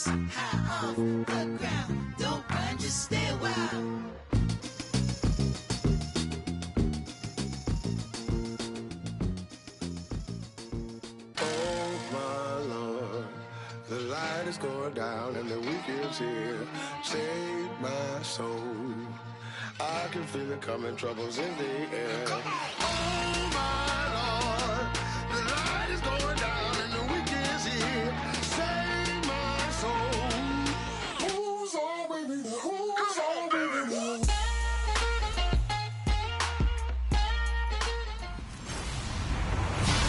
high off the ground. Don't run, just stay a while. Oh my Lord, the light is going down and the weekend's here. Save my soul. I can feel it coming, troubles in the air. Oh my Lord, the light is going down and the weekend's here. Save my soul. Who's on with me? Who's on with me?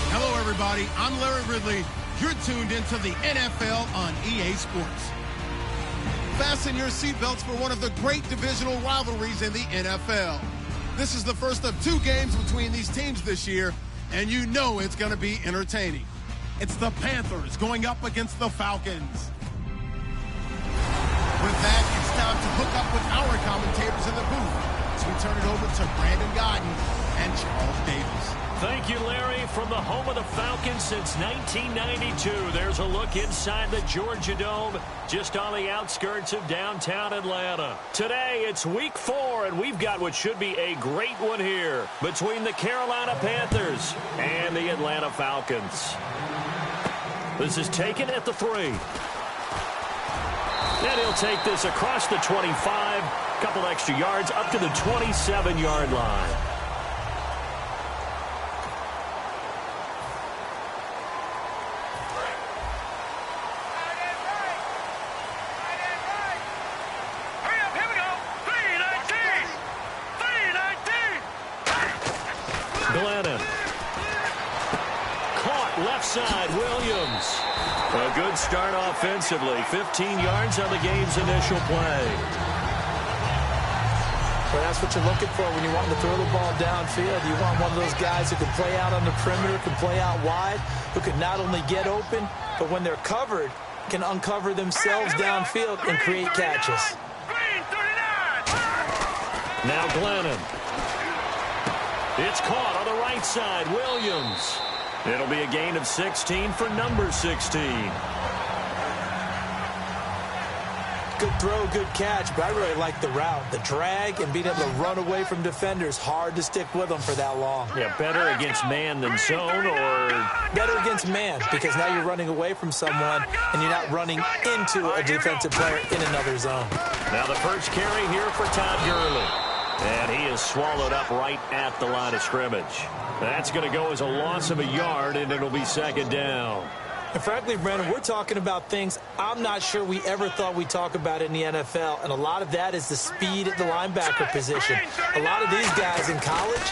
Hello, everybody. I'm Larry Ridley. You're tuned into the NFL on EA Sports. Fasten your seatbelts for one of the great divisional rivalries in the NFL. This is the first of two games between these teams this year, and you know it's going to be entertaining. It's the Panthers going up against the Falcons. With that, it's time to hook up with our commentators in the booth as we turn it over to Brandon Godden and Charles Davis. Thank you, Larry. From the home of the Falcons since 1992, there's a look inside the Georgia Dome, just on the outskirts of downtown Atlanta. Today, it's week 4, and we've got what should be a great one here between the Carolina Panthers and the Atlanta Falcons. This is taken at the 3. And he'll take this across the 25, couple extra yards up to the 27-yard line. Side, Williams. A good start offensively. 15 yards on the game's initial play. Well, that's what you're looking for when you want to throw the ball downfield. You want one of those guys who can play out on the perimeter, can play out wide, who can not only get open, but when they're covered, can uncover themselves downfield and create catches. Now Glennon. It's caught on the right side, Williams. It'll be a gain of 16 for number 16. Good throw, good catch, but I really like the route. The drag and being able to run away from defenders, hard to stick with them for that long. Yeah, better against man than zone, or better against man, because now you're running away from someone and you're not running into a defensive player in another zone. Now the first carry here for Todd Gurley. And he is swallowed up right at the line of scrimmage. That's going to go as a loss of a yard, and it'll be second down. And frankly, Brandon, we're talking about things I'm not sure we ever thought we'd talk about in the NFL, and a lot of that is the speed at the linebacker position. A lot of these guys in college,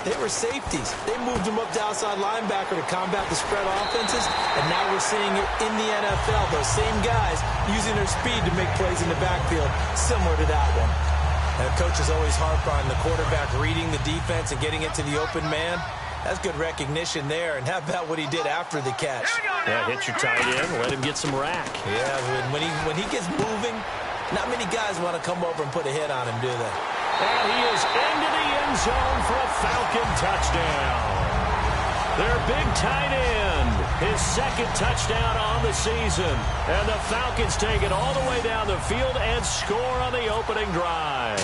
they were safeties. They moved them up to outside linebacker to combat the spread offenses, and now we're seeing it in the NFL. Those same guys using their speed to make plays in the backfield, similar to that one. And coaches always harp on the quarterback reading the defense and getting it to the open man. That's good recognition there. And how about what he did after the catch? Yeah, hit your tight end, let him get some rack. Yeah, when he gets moving, not many guys want to come over and put a hit on him, do they? And he is into the end zone for a Falcon touchdown. Their big tight end, his second touchdown on the season. And the Falcons take it all the way down the field and score on the opening drive.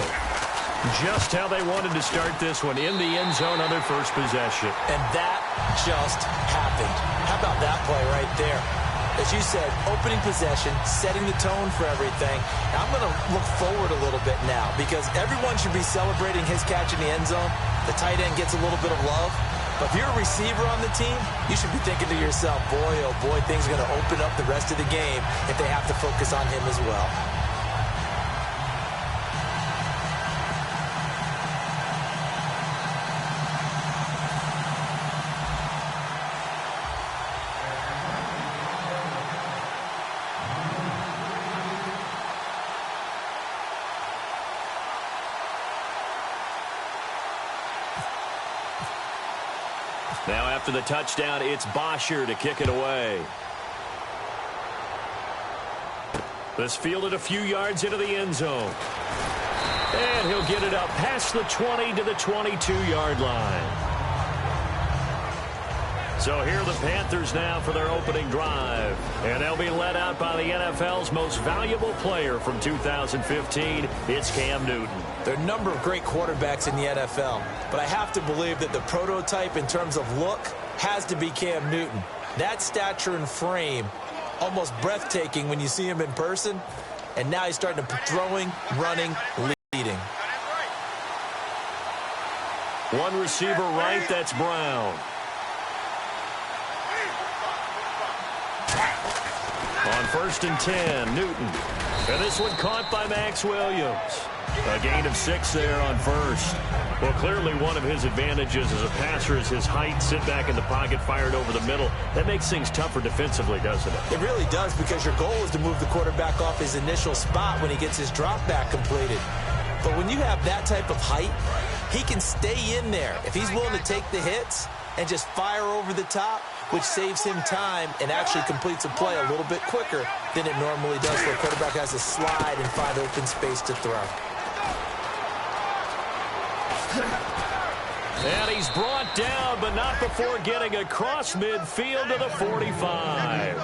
Just how they wanted to start this one, in the end zone on their first possession. And that just happened. How about that play right there? As you said, opening possession, setting the tone for everything. Now, I'm going to look forward a little bit now because everyone should be celebrating his catch in the end zone. The tight end gets a little bit of love. But if you're a receiver on the team, you should be thinking to yourself, boy, oh boy, things are going to open up the rest of the game if they have to focus on him as well. Now after the touchdown, it's Bosher to kick it away. This fielded a few yards into the end zone. And he'll get it up past the 20 to the 22-yard line. So here are the Panthers now for their opening drive. And they'll be led out by the NFL's most valuable player from 2015. It's Cam Newton. There are a number of great quarterbacks in the NFL, but I have to believe that the prototype in terms of look has to be Cam Newton. That stature and frame, almost breathtaking when you see him in person. And now he's starting to throwing, running, leading. One receiver right, that's Brown. On 1st and 10, Newton. And this one caught by Max Williams. A gain of 6 there on 1st. Well, clearly one of his advantages as a passer is his height. Sit back in the pocket, fired over the middle. That makes things tougher defensively, doesn't it? It really does, because your goal is to move the quarterback off his initial spot when he gets his drop back completed. But when you have that type of height, he can stay in there. If he's willing to take the hits and just fire over the top, which saves him time and actually completes a play a little bit quicker than it normally does, where a quarterback has to slide and find open space to throw. And he's brought down, but not before getting across midfield to the 45.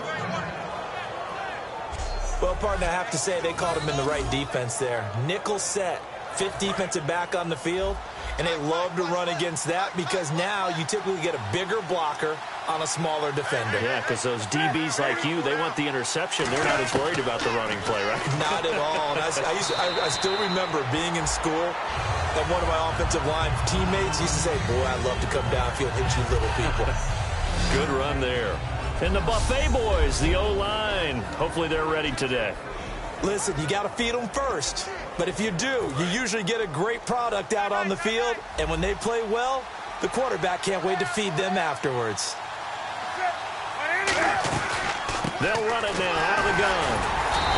Well, partner, I have to say they called him in the right defense there. Nickel set, 5th defensive back on the field, and they love to run against that because now you typically get a bigger blocker on a smaller defender. Yeah, because those DBs like you, they want the interception. They're not as worried about the running play, right? Not at all. And I still remember being in school, and one of my offensive line teammates used to say, boy, I'd love to come downfield and hit you little people. Good run there. And the Buffet boys, the O-line, hopefully they're ready today. Listen, you got to feed them first. But if you do, you usually get a great product out on the field. And when they play well, the quarterback can't wait to feed them afterwards. They'll run it now out of the gun.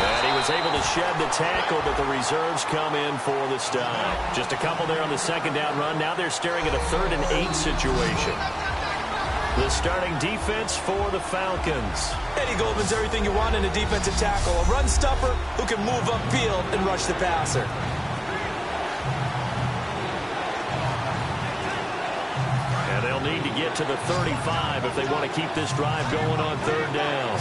And he was able to shed the tackle, but the reserves come in for the stop. Just a couple there on the 2nd down run. Now they're staring at a 3rd and 8 situation. The starting defense for the Falcons. Eddie Goldman's everything you want in a defensive tackle. A run stopper who can move upfield and rush the passer. And they'll need to get to the 35 if they want to keep this drive going on 3rd down.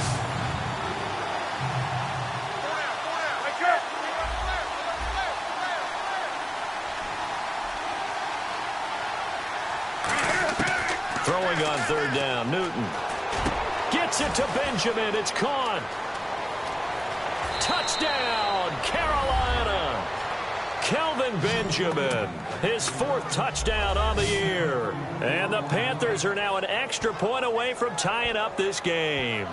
Throwing on 3rd down, Newton. Gets it to Benjamin. It's caught. Touchdown, Carolina. Kelvin Benjamin, his 4th touchdown on the year. And the Panthers are now an extra point away from tying up this game.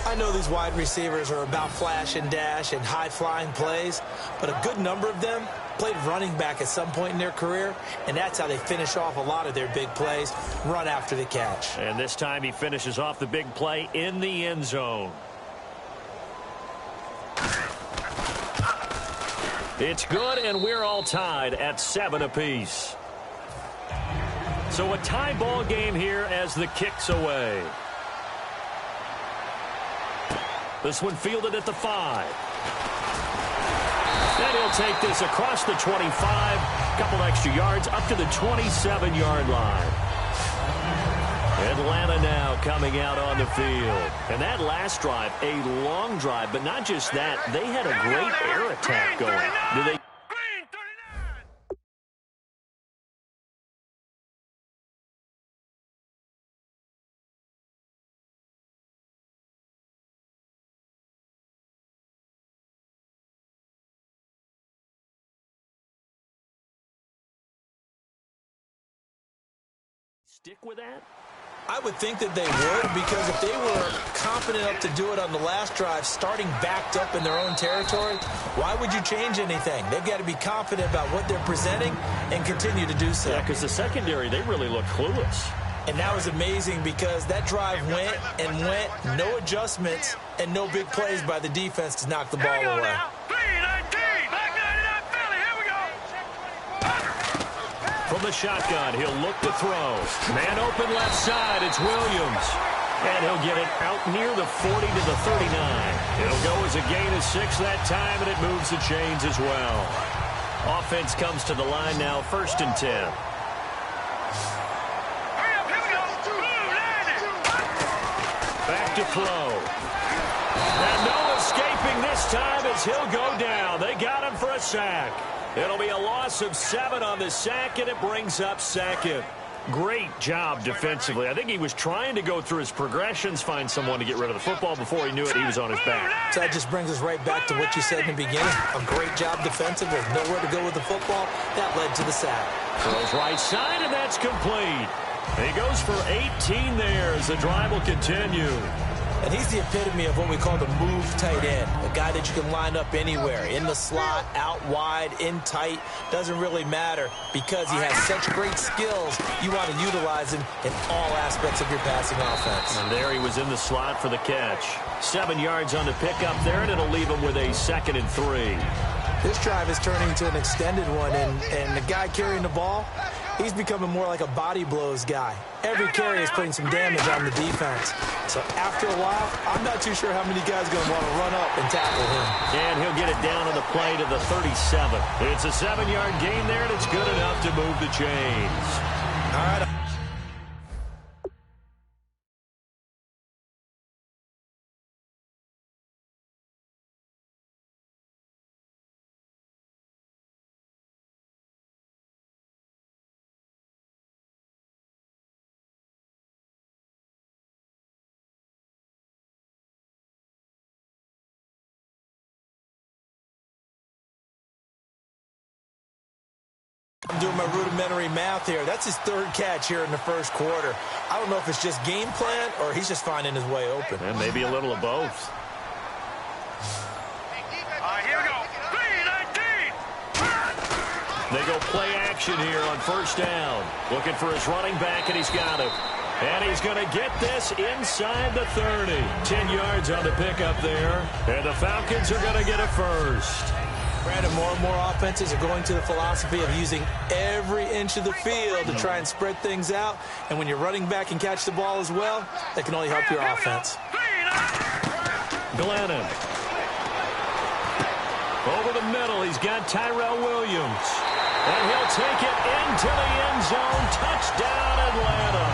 I know these wide receivers are about flash and dash and high-flying plays, but a good number of them played running back at some point in their career, and that's how they finish off a lot of their big plays, run after the catch. And this time he finishes off the big play in the end zone. It's good, and we're all tied at 7 apiece. So a tie ball game here as the kick's away. This one fielded at the 5. Then he'll take this across the 25, couple extra yards up to the 27-yard line. Atlanta now coming out on the field. And that last drive, a long drive, but not just that, they had a great air attack going. Do they? Stick with that? I would think that they would, because if they were confident enough to do it on the last drive, starting backed up in their own territory, why would you change anything? They've got to be confident about what they're presenting and continue to do so. Yeah, because the secondary, they really look clueless. And that was amazing because that drive went and went, no adjustments, and no big plays by the defense to knock the ball away. From the shotgun, he'll look to throw. Man open left side, it's Williams. And he'll get it out near the 40 to the 39. It'll go as a gain of 6 that time, and it moves the chains as well. Offense comes to the line now, 1st and 10. to throw. And no escaping this time as he'll go down. They got him for a sack. It'll be a loss of 7 on the sack, and it brings up second. Great job defensively. I think he was trying to go through his progressions, find someone to get rid of the football. Before he knew it, he was on his back. So that just brings us right back to what you said in the beginning. A great job defensively. Nowhere to go with the football. That led to the sack. Throws right side, and that's complete. He goes for 18 there as the drive will continue. And he's the epitome of what we call the move tight end. A guy that you can line up anywhere. In the slot, out wide, in tight. Doesn't really matter because he has such great skills. You want to utilize him in all aspects of your passing offense. And there he was in the slot for the catch. 7 yards on the pickup there, and it'll leave him with a 2nd and 3. This drive is turning into an extended one, and the guy carrying the ball, he's becoming more like a body blows guy. Every carry is putting some damage on the defense. So after a while, I'm not too sure how many guys are going to want to run up and tackle him. And he'll get it down on the play to the 37. It's a 7-yard gain there, and it's good enough to move the chains. All right. I'm doing my rudimentary math here. That's his 3rd catch here in the first quarter. I don't know if it's just game plan or he's just finding his way open. And maybe a little of both. Here we go. They go play action here on first down. Looking for his running back, and he's got him. And he's going to get this inside the 30. 10 yards on the pickup there. And the Falcons are going to get a first. Brandon, more and more offenses are going to the philosophy of using every inch of the field to try and spread things out. And when you're running back and catch the ball as well, that can only help your offense. Glennon. Over the middle, he's got Tyrell Williams. And he'll take it into the end zone. Touchdown, Atlanta.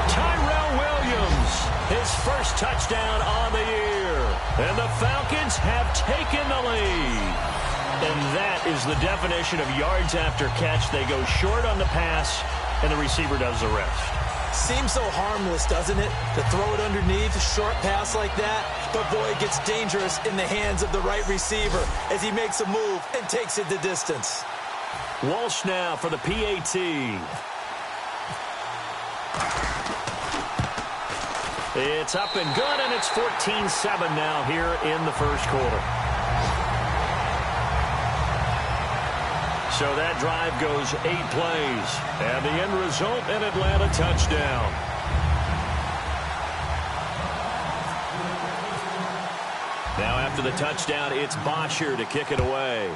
Tyrell Williams, his first touchdown on the year. And the Falcons have taken the lead. And that is the definition of yards after catch. They go short on the pass, and the receiver does the rest. Seems so harmless, doesn't it? To throw it underneath, a short pass like that. But, boy, it gets dangerous in the hands of the right receiver as he makes a move and takes it the distance. Walsh now for the PAT. It's up and good, and it's 14-7 now here in the first quarter. So that drive goes 8 plays. And the end result, an Atlanta touchdown. Now after the touchdown, it's Bosher to kick it away.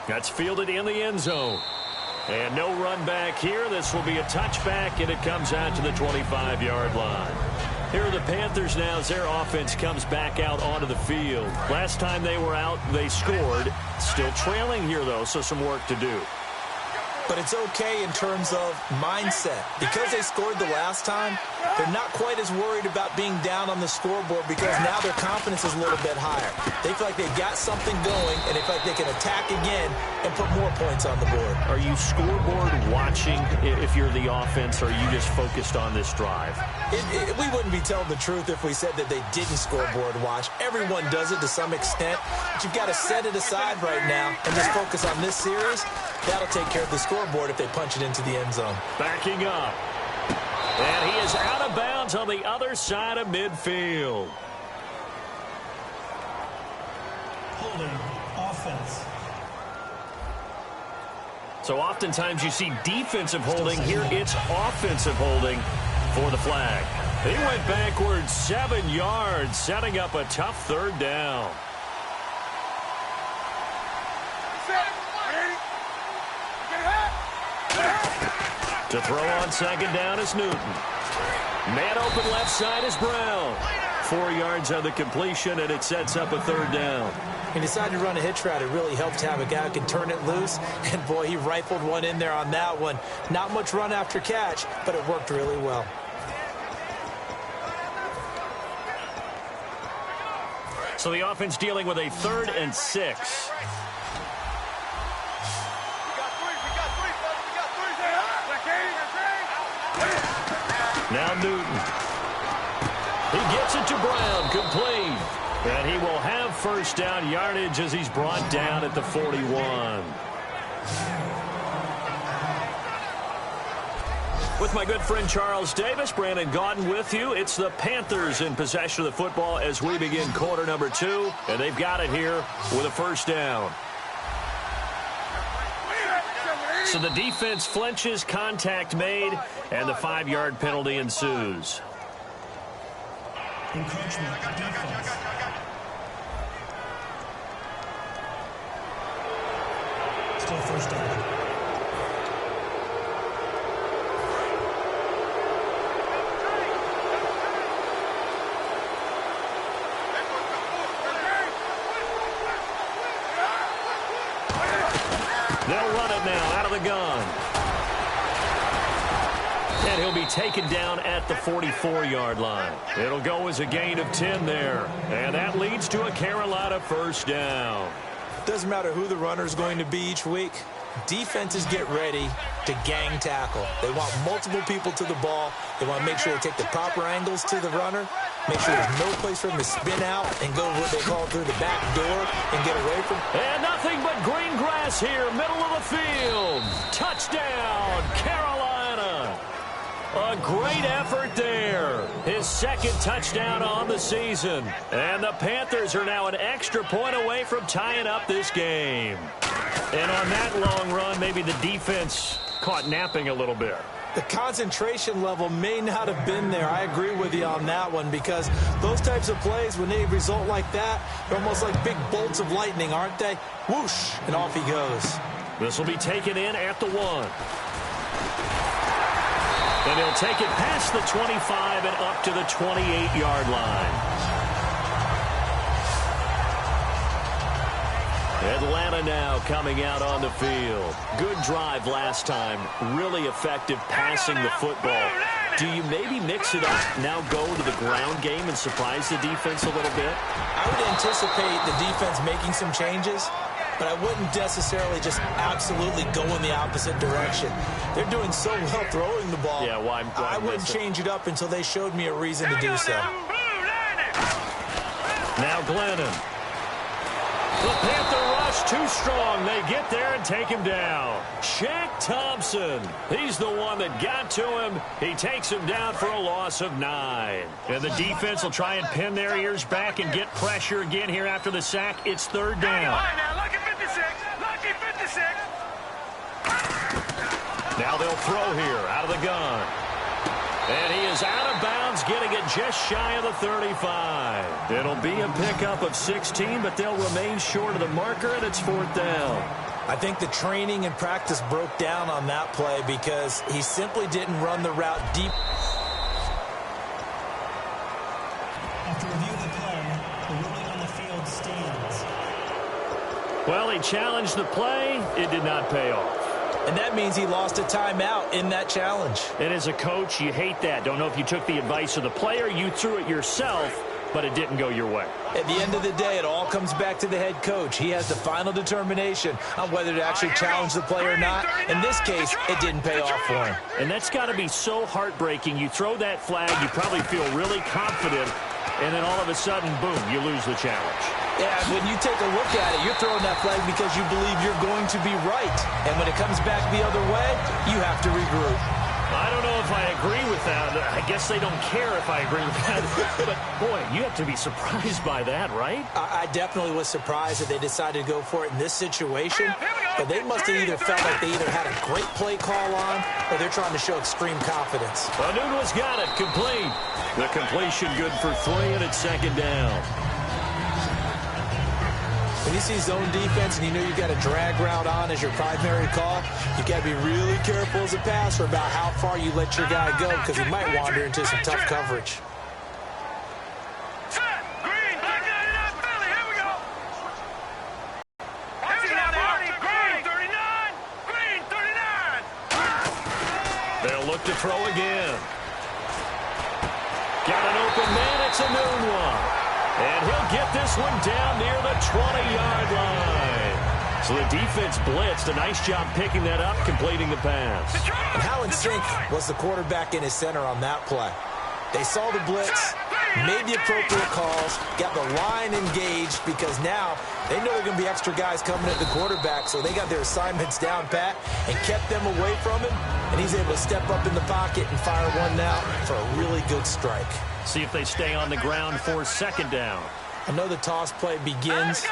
That's fielded in the end zone. And no run back here. This will be a touchback, and it comes out to the 25-yard line. Here are the Panthers now as their offense comes back out onto the field. Last time they were out, they scored. Still trailing here, though, so some work to do. But it's okay in terms of mindset. Because they scored the last time, they're not quite as worried about being down on the scoreboard because now their confidence is a little bit higher. They feel like they've got something going, and they feel like they can attack again and put more points on the board. Are you scoreboard watching if you're the offense, or are you just focused on this drive? We wouldn't be telling the truth if we said that they didn't scoreboard watch. Everyone does it to some extent, but you've got to set it aside right now and just focus on this series. That'll take care of the scoreboard if they punch it into the end zone. Backing up. And he is out of bounds on the other side of midfield. Holding offense. So oftentimes you see defensive holding. Here it's offensive holding for the flag. He went backwards 7 yards, setting up a tough 3rd down. To throw on 2nd down is Newton. Man open left side is Brown. 4 yards on the completion, and it sets up a 3rd down. He decided to run a hitch route. It really helped to have a guy who can turn it loose. And, boy, he rifled one in there on that one. Not much run after catch, but it worked really well. So the offense dealing with a 3rd and 6. Now Newton. He gets it to Brown, complete. And he will have first down yardage as he's brought down at the 41. With my good friend Charles Davis, Brandon Gaudin with you. It's the Panthers in possession of the football as we begin quarter number 2. And they've got it here with a first down. So the defense flinches, contact made, and the 5-yard penalty ensues. Encroachment, defense. Still first down. They'll run it now out of the gun. And he'll be taken down at the 44-yard line. It'll go as a gain of 10 there. And that leads to a Carolina first down. Doesn't matter who the runner is going to be each week. Defenses get ready to gang tackle. They want multiple people to the ball. They want to make sure they take the proper angles to the runner, make sure there's no place for him to spin out and go what they call through the back door and get away from. And nothing but green grass here, middle of the field. Touchdown, Carolina. A great effort there. His 2nd touchdown on the season. And the Panthers are now an extra point away from tying up this game. And on that long run, maybe the defense caught napping a little bit. The concentration level may not have been there. I agree with you on that one because those types of plays, when they result like that, they're almost like big bolts of lightning, aren't they? Whoosh, and off he goes. This will be taken in at the 1. And he'll take it past the 25 and up to the 28-yard line. Atlanta now coming out on the field. Good drive last time. Really effective passing the football. Do you maybe mix it up, now go to the ground game and surprise the defense a little bit? I would anticipate the defense making some changes, but I wouldn't necessarily just absolutely go in the opposite direction. They're doing so well throwing the ball. Yeah, why I wouldn't change it up until they showed me a reason to do so. Now Glennon. The Panther rush too strong. They get there and take him down. Shaq Thompson. He's the one that got to him. He takes him down for a loss of 9. And the defense will try and pin their ears back and get pressure again here after the sack. It's 3rd down. Now they'll throw here out of the gun. And he is out of bounds, getting it just shy of the 35. It'll be a pickup of 16, but they'll remain short of the marker, and it's 4th down. I think the training and practice broke down on that play because he simply didn't run the route deep. After review of the play, the ruling on the field stands. Well, he challenged the play. It did not pay off. And that means he lost a timeout in that challenge. And as a coach, you hate that. Don't know if you took the advice of the player, you threw it yourself, but it didn't go your way. At the end of the day, it all comes back to the head coach. He has the final determination on whether to actually challenge the play or not. In this case, it didn't pay off for him. And that's got to be so heartbreaking. You throw that flag, you probably feel really confident, and then all of a sudden, boom, you lose the challenge. Yeah, when you take a look at it, you're throwing that flag because you believe you're going to be right. And when it comes back the other way, you have to regroup. I don't know if I agree with that. I guess they don't care if I agree with that. But, boy, you have to be surprised by that, right? I definitely was surprised that they decided to go for it in this situation. But they must have either felt like they either had a great play call on or they're trying to show extreme confidence. Anuno's got it. Complete. The completion good for 3, and it's 2nd down. When you see zone defense and you know you've got a drag route on as your primary call, you've got to be really careful as a passer about how far you let your guy go because he might wander into some tough coverage. They'll look to throw again. Got an open man. It's a noon one. And he'll get this one down near the 20-yard line. So the defense blitzed. A nice job picking that up, completing the pass. And how in sync was the quarterback and his center on that play? They saw the blitz, made the appropriate calls, got the line engaged because now they know there are going to be extra guys coming at the quarterback, so they got their assignments down pat and kept them away from him, and he's able to step up in the pocket and fire one now for a really good strike. See if they stay on the ground for second down. I know the toss play begins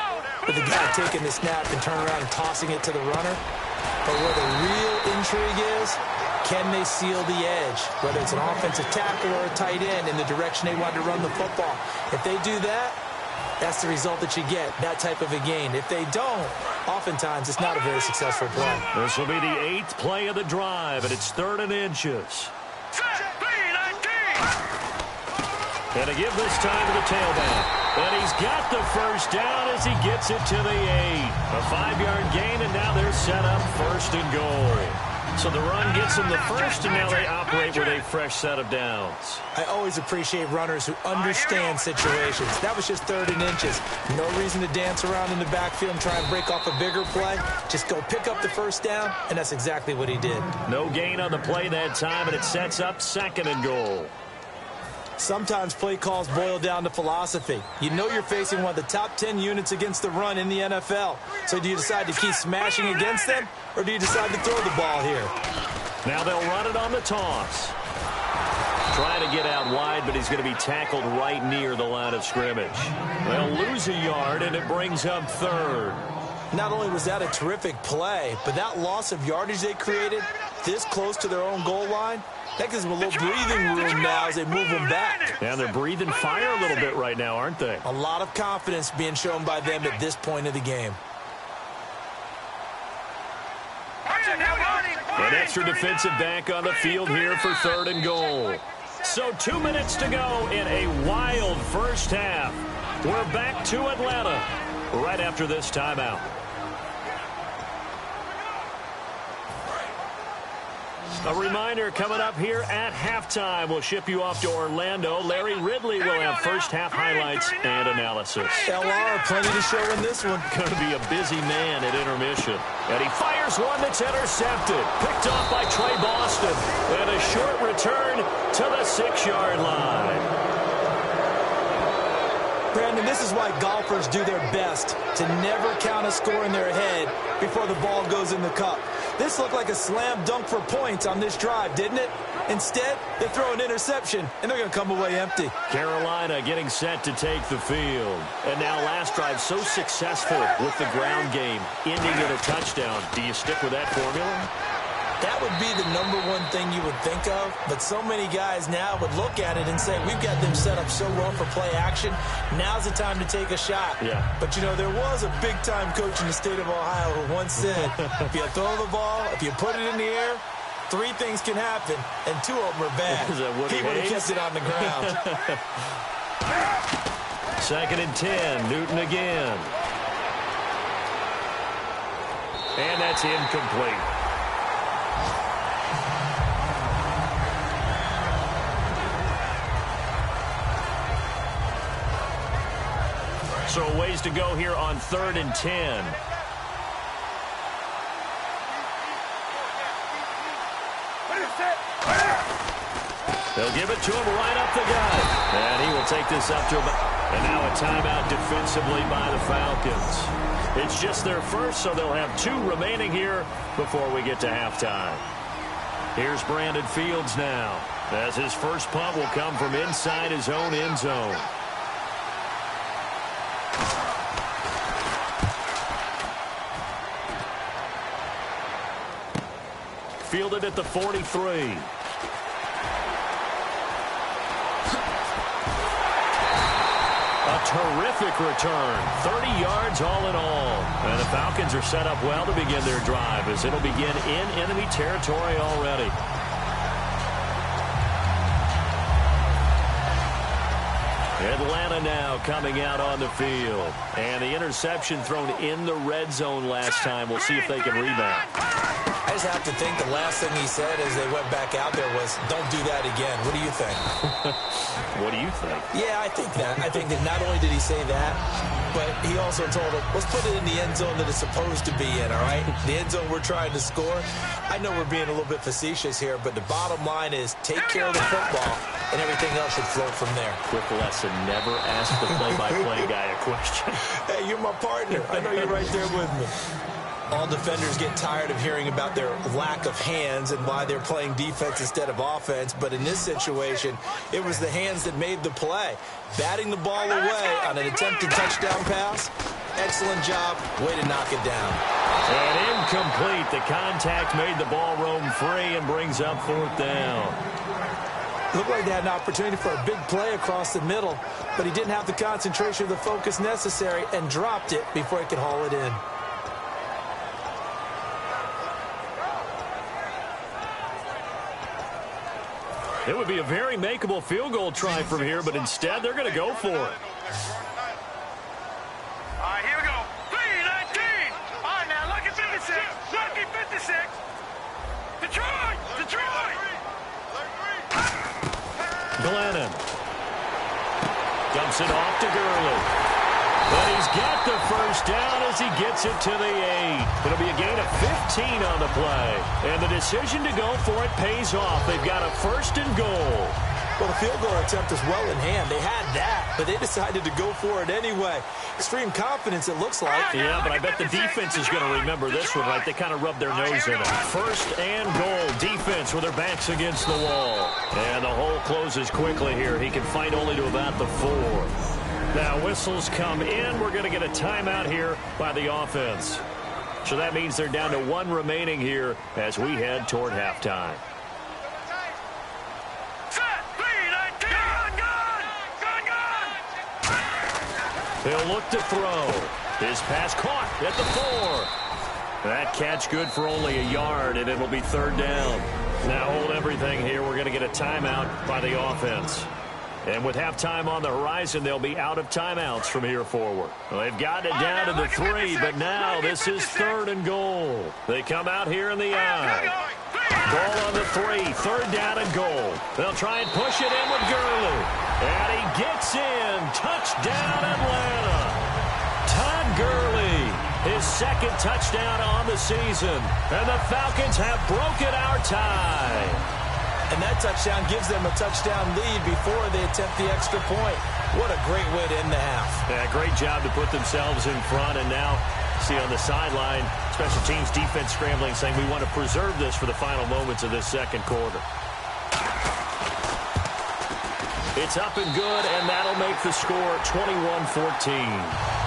with the guy taking the snap and turning around and tossing it to the runner, but where the real intrigue is, can they seal the edge, whether it's an offensive tackle or a tight end in the direction they want to run the football. If they do that, that's the result that you get, that type of a gain. If they don't, oftentimes it's not a very successful play. This will be the 8th play of the drive, and it's 3rd and inches. And to give this time to the tailback. And he's got the first down as he gets it to the 8. A 5-yard gain, and now they're set up 1st and goal. So the run gets them the first, and now they operate with a fresh set of downs. I always appreciate runners who understand situations. That was just 3rd and inches. No reason to dance around in the backfield and try and break off a bigger play. Just go pick up the first down, and that's exactly what he did. No gain on the play that time, and it sets up 2nd and goal. Sometimes play calls boil down to philosophy. You know you're facing one of the top 10 units against the run in the NFL. So do you decide to keep smashing against them, or do you decide to throw the ball here? Now they'll run it on the toss. Trying to get out wide, but he's going to be tackled right near the line of scrimmage. They'll lose a yard, and it brings up 3rd. Not only was that a terrific play, but that loss of yardage they created this close to their own goal line, that gives them a little breathing room now as they move them back. And they're breathing fire a little bit right now, aren't they? A lot of confidence being shown by them at this point of the game. An extra defensive back on the field here for 3rd and goal. So 2 minutes to go in a wild first half. We're back to Atlanta right after this timeout. A reminder, coming up here at halftime, we'll ship you off to Orlando. Larry Ridley will have first-half highlights and analysis. LR, plenty to show in this one. Going to be a busy man at intermission. And he fires one that's intercepted. Picked off by Trey Boston. And a short return to the 6-yard line. Brandon, this is why golfers do their best to never count a score in their head before the ball goes in the cup. This looked like a slam dunk for points on this drive, didn't it? Instead, they throw an interception, and they're going to come away empty. Carolina getting set to take the field. And now last drive so successful with the ground game, ending in a touchdown. Do you stick with that formula? That would be the #1 thing you would think of, but so many guys now would look at it and say, we've got them set up so well for play action, now's the time to take a shot. Yeah. But, you know, there was a big-time coach in the state of Ohio who once said, if you throw the ball, if you put it in the air, 3 things can happen, and 2 of them are bad. He would have kept it on the ground. 2nd and 10, Newton again. And that's incomplete. So a ways to go here on 3rd and 10. They'll give it to him right up the gut. And he will take this up to about... And now a timeout defensively by the Falcons. It's just their first, so they'll have 2 remaining here before we get to halftime. Here's Brandon Fields now, as his first punt will come from inside his own end zone. Fielded at the 43. A terrific return. 30 yards all in all. And the Falcons are set up well to begin their drive as it'll begin in enemy territory already. Atlanta now coming out on the field. And the interception thrown in the red zone last time. We'll see if they can rebound. I I just have to think the last thing he said as they went back out there was, don't do that again. What do you think? What do you think? Yeah, I think that. I think that not only did he say that, but he also told him, let's put it in the end zone that it's supposed to be in, all right? The end zone we're trying to score. I know we're being a little bit facetious here, but the bottom line is take care of the football, and everything else should flow from there. Quick lesson, never ask the play-by-play guy a question. Hey, you're my partner. I know you're right there with me. All defenders get tired of hearing about their lack of hands and why they're playing defense instead of offense. But in this situation, it was the hands that made the play. Batting the ball away on an attempted touchdown pass. Excellent job. Way to knock it down. And incomplete. The contact made the ball roam free and brings up 4th down. Looked like they had an opportunity for a big play across the middle, but he didn't have the concentration or the focus necessary and dropped it before he could haul it in. It would be a very makeable field goal try from here, but instead they're going to go for it. All right, here we go. 3-19. All right, now lucky 56. Lucky 56. Detroit. Detroit. Glennon dumps it off to Gurley. But he's got the first down as he gets it to the 8. It'll be a gain of 15 on the play. And the decision to go for it pays off. They've got a 1st and goal. Well, the field goal attempt is well in hand. They had that, but they decided to go for it anyway. Extreme confidence, it looks like. Yeah, but I bet the defense is going to remember this one, right? They kind of rubbed their nose in it. 1st and goal. Defense with their backs against the wall. And the hole closes quickly here. He can fight only to about the 4. Now, whistles come in. We're going to get a timeout here by the offense. So that means they're down to 1 remaining here as we head toward halftime. He'll look to throw. His pass caught at the 4. That catch good for only a yard, and it'll be 3rd down. Now hold everything here. We're going to get a timeout by the offense. And with halftime on the horizon, they'll be out of timeouts from here forward. Well, they've got it down to the 3, but now this is 3rd and goal. They come out here in the eye. Ball on the 3, 3rd down and goal. They'll try and push it in with Gurley. And he gets in. Touchdown, Atlanta. Todd Gurley, his 2nd touchdown on the season. And the Falcons have broken our tie. And that touchdown gives them a touchdown lead before they attempt the extra point. What a great way to end the half. Yeah, great job to put themselves in front. And now, see on the sideline, special teams defense scrambling, saying we want to preserve this for the final moments of this 2nd quarter. It's up and good, and that'll make the score 21-14.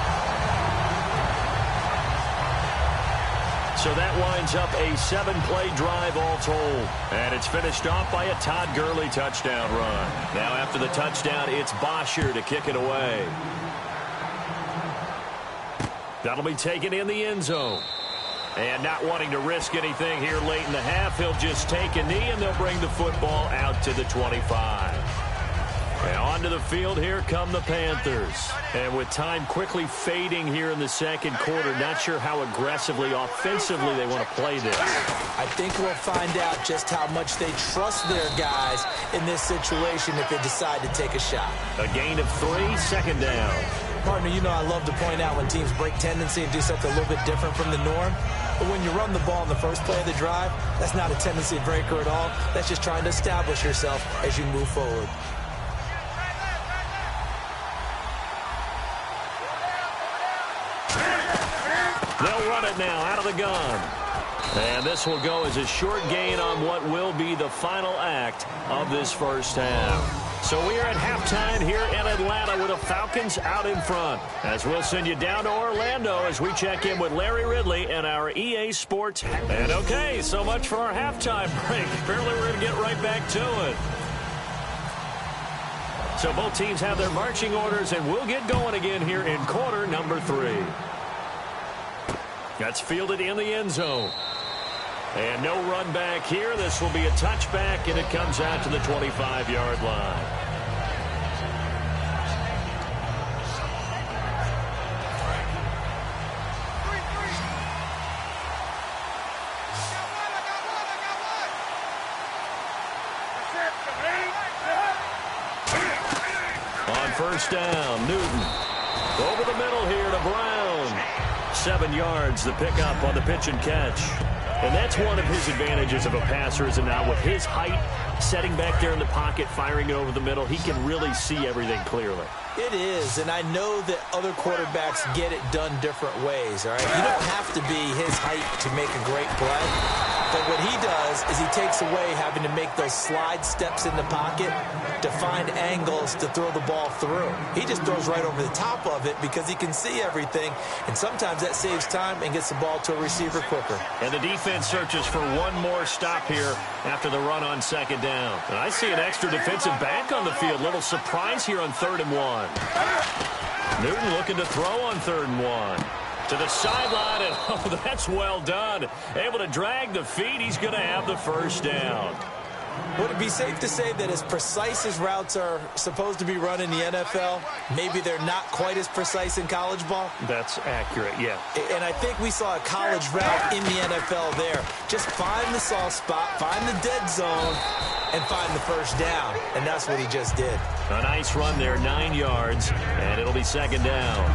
So that winds up a 7-play drive all told. And it's finished off by a Todd Gurley touchdown run. Now after the touchdown, it's Bosher to kick it away. That'll be taken in the end zone. And not wanting to risk anything here late in the half, he'll just take a knee, and they'll bring the football out to the 25. And onto the field, here come the Panthers. And with time quickly fading here in the 2nd quarter, not sure how aggressively, offensively they want to play this. I think we'll find out just how much they trust their guys in this situation if they decide to take a shot. A gain of 3, 2nd down. Partner, you know I love to point out when teams break tendency and do something a little bit different from the norm. But when you run the ball in the first play of the drive, that's not a tendency breaker at all. That's just trying to establish yourself as you move forward. They'll run it now out of the gun. And this will go as a short gain on what will be the final act of this 1st half. So we are at halftime here in Atlanta with the Falcons out in front. As we'll send you down to Orlando as we check in with Larry Ridley and our EA Sports. And okay, so much for our halftime break. Apparently we're going to get right back to it. So both teams have their marching orders, and we'll get going again here in quarter number 3. That's fielded in the end zone. And no run back here. This will be a touchback, and it comes out to the 25-yard line. first down. Newton over the middle here to Brown. 7 yards, the pickup on the pitch and catch. And that's one of his advantages of a passer, is now with his height, setting back there in the pocket, firing it over the middle, he can really see everything clearly. It is, and I know that other quarterbacks get it done different ways, all right? You don't have to be his height to make a great play. But what he does is he takes away having to make those slide steps in the pocket to find angles to throw the ball through. He just throws right over the top of it because he can see everything, and sometimes that saves time and gets the ball to a receiver quicker. And the defense searches for one more stop here after the run on second down. And I see an extra defensive back on the field. Little surprise here on 3rd and 1. Newton looking to throw on 3rd and 1. To the sideline, and oh, that's well done. Able to drag the feet. He's going to have the first down. Would it be safe to say that as precise as routes are supposed to be run in the NFL, maybe they're not quite as precise in college ball? That's accurate, yeah. And I think we saw a college route in the NFL there. Just find the soft spot, find the dead zone, and find the first down. And that's what he just did. A nice run there, 9 yards, and it'll be second down.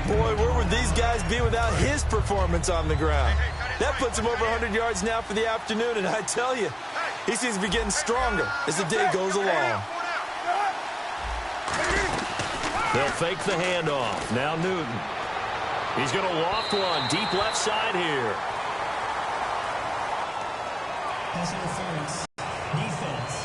Boy, where would these guys be without his performance on the ground? That puts him over 100 yards now for the afternoon, and I tell you, he seems to be getting stronger as the day goes along. They'll fake the handoff. Now Newton. He's going to loft one deep left side here. Pass interference. Defense.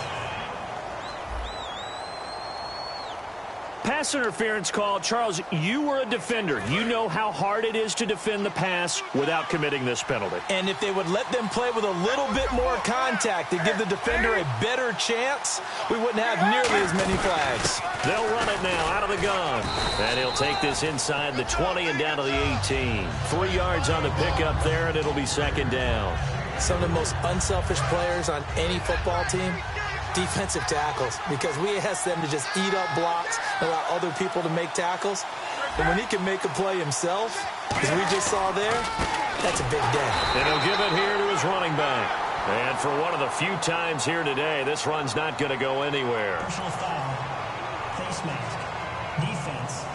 Pass interference call. Charles, you were a defender. You know how hard it is to defend the pass without committing this penalty. And if they would let them play with a little bit more contact and give the defender a better chance, we wouldn't have nearly as many flags. They'll run it now out of the gun. And he'll take this inside the 20 and down to the 18. 3 yards on the pickup there, and it'll be second down. Some of the most unselfish players on any football team, defensive tackles, because we ask them to just eat up blocks and allow other people to make tackles. But when he can make a play himself, as we just saw there, that's a big day. And he'll give it here to his running back. And for one of the few times here today, this run's not going to go anywhere. Personal foul. Face mask. Defense.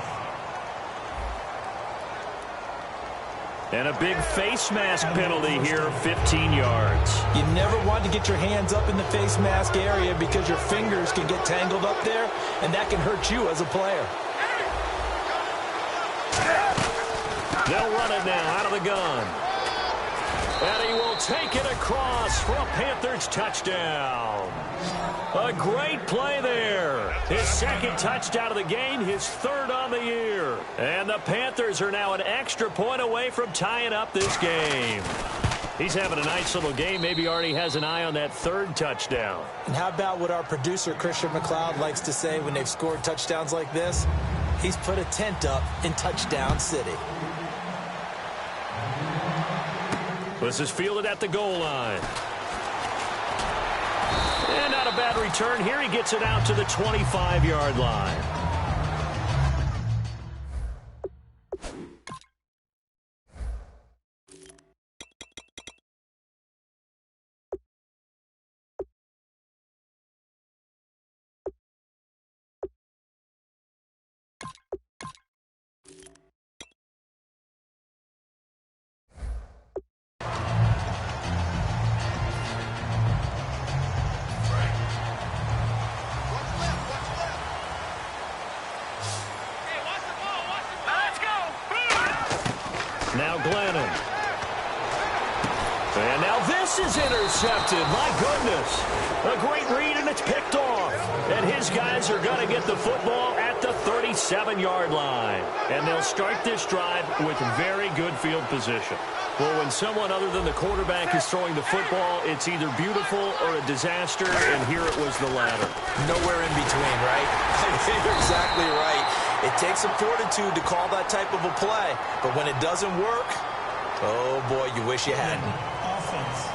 And a big face mask penalty here, 15 yards. You never want to get your hands up in the face mask area because your fingers can get tangled up there, and that can hurt you as a player. They'll run it now out of the gun. And he will take it across for a Panthers touchdown. A great play there. His second touchdown of the game, his third on the year. And the Panthers are now an extra point away from tying up this game. He's having a nice little game. Maybe already has an eye on that third touchdown. And how about what our producer, Christian McLeod, likes to say when they've scored touchdowns like this? He's put a tent up in Touchdown City. This is fielded at the goal line. And not a bad return. Here he gets it out to the 25-yard line. Now Glennon. And now this is intercepted. My goodness. A great read, and it's picked off. And his guys are going to get the football at the 37-yard line. And they'll start this drive with very good field position. Well, when someone other than the quarterback is throwing the football, it's either beautiful or a disaster, and here it was the latter. Nowhere in between, right? You're exactly right. It takes some fortitude to call that type of a play, but when it doesn't work, oh boy, you wish you hadn't. Offense.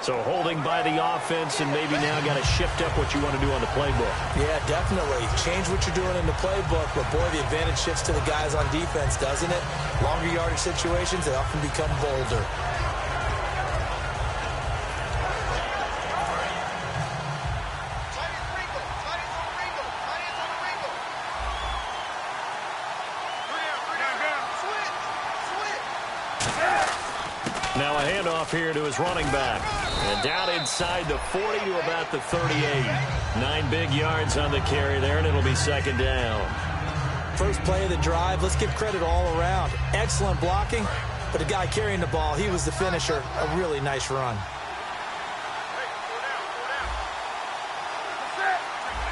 So holding by the offense, and maybe now got to shift up what you want to do on the playbook. Yeah, definitely. Change what you're doing in the playbook, but boy, the advantage shifts to the guys on defense, doesn't it? Longer yardage situations, they often become bolder. Now a handoff here to his running back. And down inside the 40 to about the 38. 9 big yards on the carry there, and it'll be second down. First play of the drive, let's give credit all around. Excellent blocking, but the guy carrying the ball, he was the finisher. A really nice run.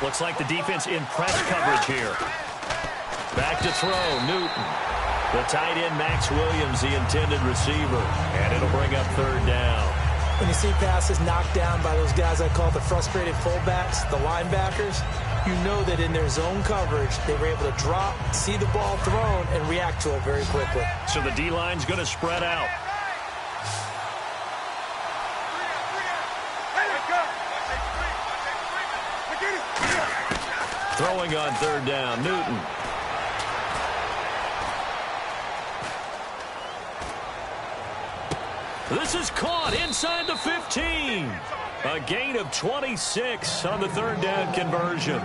Looks like the defense in press coverage here. Back to throw, Newton. The tight end, Max Williams, the intended receiver. And it'll bring up third down. When you see passes knocked down by those guys I call the frustrated fullbacks, the linebackers, you know that in their zone coverage, they were able to drop, see the ball thrown, and react to it very quickly. So the D-line's going to spread out. Throwing on third down, Newton. This is caught inside the 15. A gain of 26 on the third down conversion.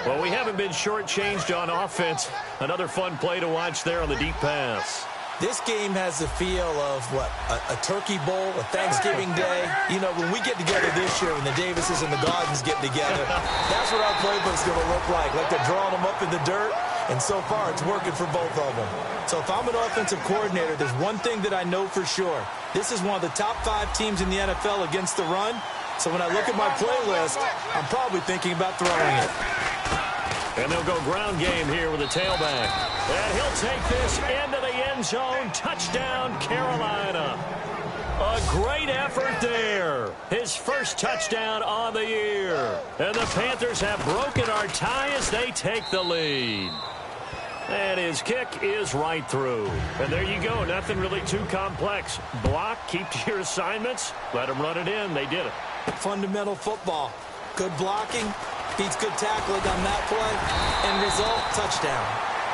Well, we haven't been shortchanged on offense. Another fun play to watch there on the deep pass. This game has the feel of, a turkey bowl, a Thanksgiving day. You know, when we get together this year, when the Davises and the Gardens get together, that's what our playbook's going to look like they're drawing them up in the dirt. And so far, it's working for both of them. So if I'm an offensive coordinator, there's one thing that I know for sure. This is one of the top 5 teams in the NFL against the run. So when I look at my playlist, I'm probably thinking about throwing it. And they'll go ground game here with a tailback. And he'll take this into the end zone. Touchdown, Carolina. A great effort there. His first touchdown on the year. And the Panthers have broken our tie as they take the lead. And his kick is right through. And there you go. Nothing really too complex. Block, keep to your assignments. Let them run it in. They did it. Fundamental football. Good blocking. Beats good tackling on that play. End result, touchdown.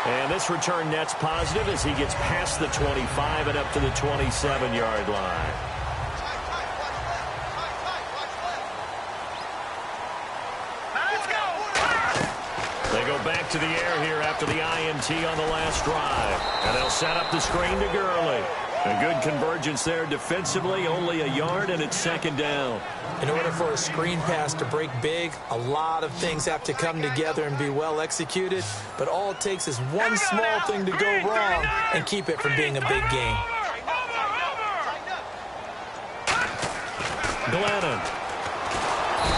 And this return net's positive as he gets past the 25 and up to the 27-yard line. They go back to the air here after the INT on the last drive. And they'll set up the screen to Gurley. A good convergence there defensively, only a yard, and it's second down. In order for a screen pass to break big, a lot of things have to come together and be well executed. But all it takes is one small thing to go wrong and keep it from being a big game. Glennon.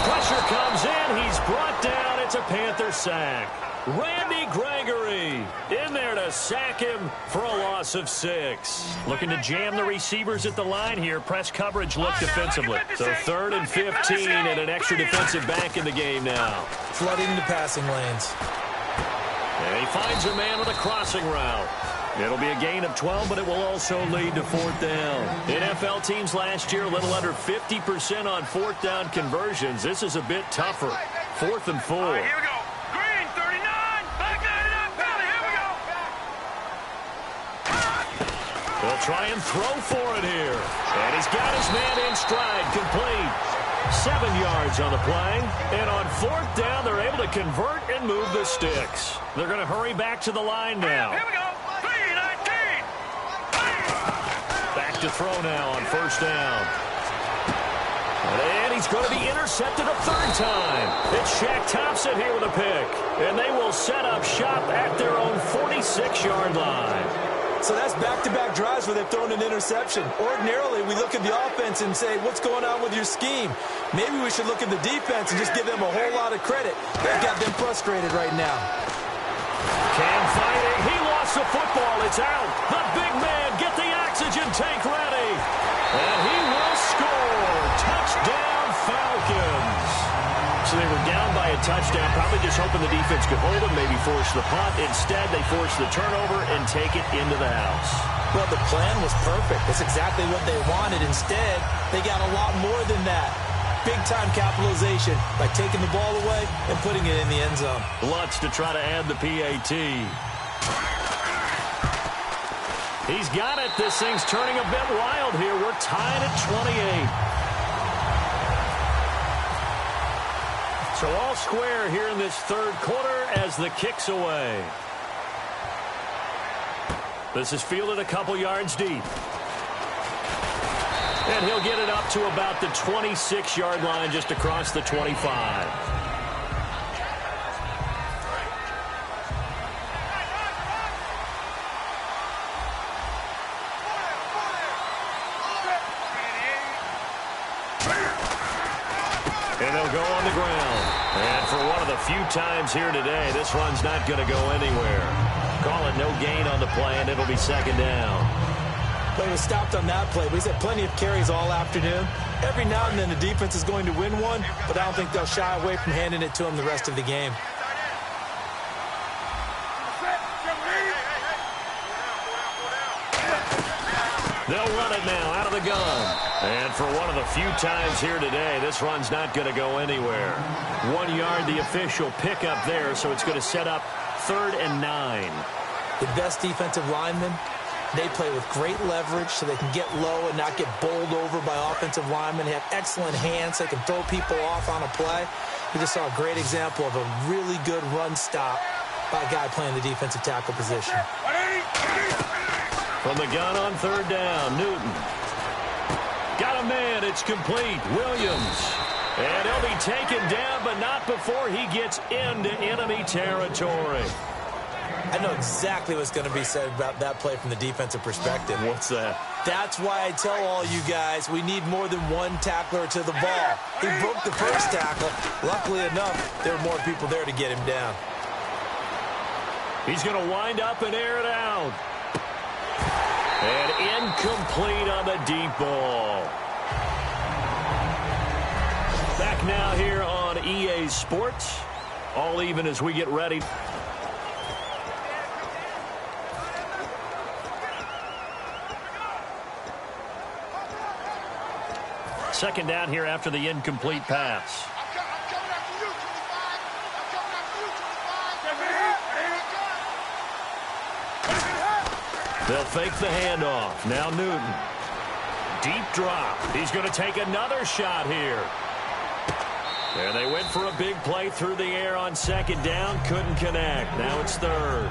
Pressure comes in. He's brought down. It's a Panther sack. Randy Gregory in there to sack him for a loss of 6. Looking to jam the receivers at the line here. Press coverage look defensively. So 3rd and 15 and an extra defensive back in the game now. Flooding the passing lanes. And he finds a man on the crossing route. It'll be a gain of 12, but it will also lead to 4th down. NFL teams last year a little under 50% on 4th down conversions. This is a bit tougher. 4th and 4. Here we go. Green, 39. Back it up, Billy. Here we go. They'll try and throw for it here. And he's got his man in stride. Complete. 7 yards on the play. And on 4th down, they're able to convert and move the sticks. They're going to hurry back to the line now. Here we go. 3-19. Back to throw now on 1st down. And he's going to be intercepted a 3rd time. It's Shaq Thompson here with a pick. And they will set up shop at their own 46-yard line. So that's back-to-back drives where they've thrown an interception. Ordinarily, we look at the offense and say, what's going on with your scheme? Maybe we should look at the defense and just give them a whole lot of credit. They've got them frustrated right now. Cam fighting. He lost the football. It's out. The big man, get the oxygen tank ready. And he will score. Touchdown, Falcons. So they were down by a touchdown, probably just hoping the defense could hold them, maybe force the punt. Instead, they force the turnover and take it into the house. Well, the plan was perfect. That's exactly what they wanted. Instead, they got a lot more than that. Big-time capitalization by taking the ball away and putting it in the end zone. Lutz to try to add the PAT. He's got it. This thing's turning a bit wild here. We're tied at 28. So all square here in this 3rd quarter as the kick's away. This is fielded a couple yards deep. And he'll get it up to about the 26-yard line, just across the 25. And they'll go on the ground. And for one of the few times here today, this run's not going to go anywhere. Call it no gain on the play, and it'll be second down. Play was stopped on that play, but he's had plenty of carries all afternoon. Every now and then the defense is going to win one, but I don't think they'll shy away from handing it to him the rest of the game. They'll run it now out of the gun. And for one of the few times here today, this run's not going to go anywhere. 1 yard, the official pickup there, so it's going to set up 3rd and 9. The best defensive linemen, they play with great leverage so they can get low and not get bowled over by offensive linemen. They have excellent hands. They can throw people off on a play. We just saw a great example of a really good run stop by a guy playing the defensive tackle position. From the gun on 3rd down, Newton. Got a man, it's complete. Williams. And he'll be taken down, but not before he gets into enemy territory. I know exactly what's going to be said about that play from the defensive perspective. What's that? That's why I tell all you guys we need more than one tackler to the ball. He broke the first tackle. Luckily enough, there were more people there to get him down. He's going to wind up and air it out. And incomplete on the deep ball. Back now here on EA Sports. All even as we get ready. Second down here after the incomplete pass. They'll fake the handoff. Now Newton. Deep drop. He's going to take another shot here. And they went for a big play through the air on second down. Couldn't connect. Now it's 3rd.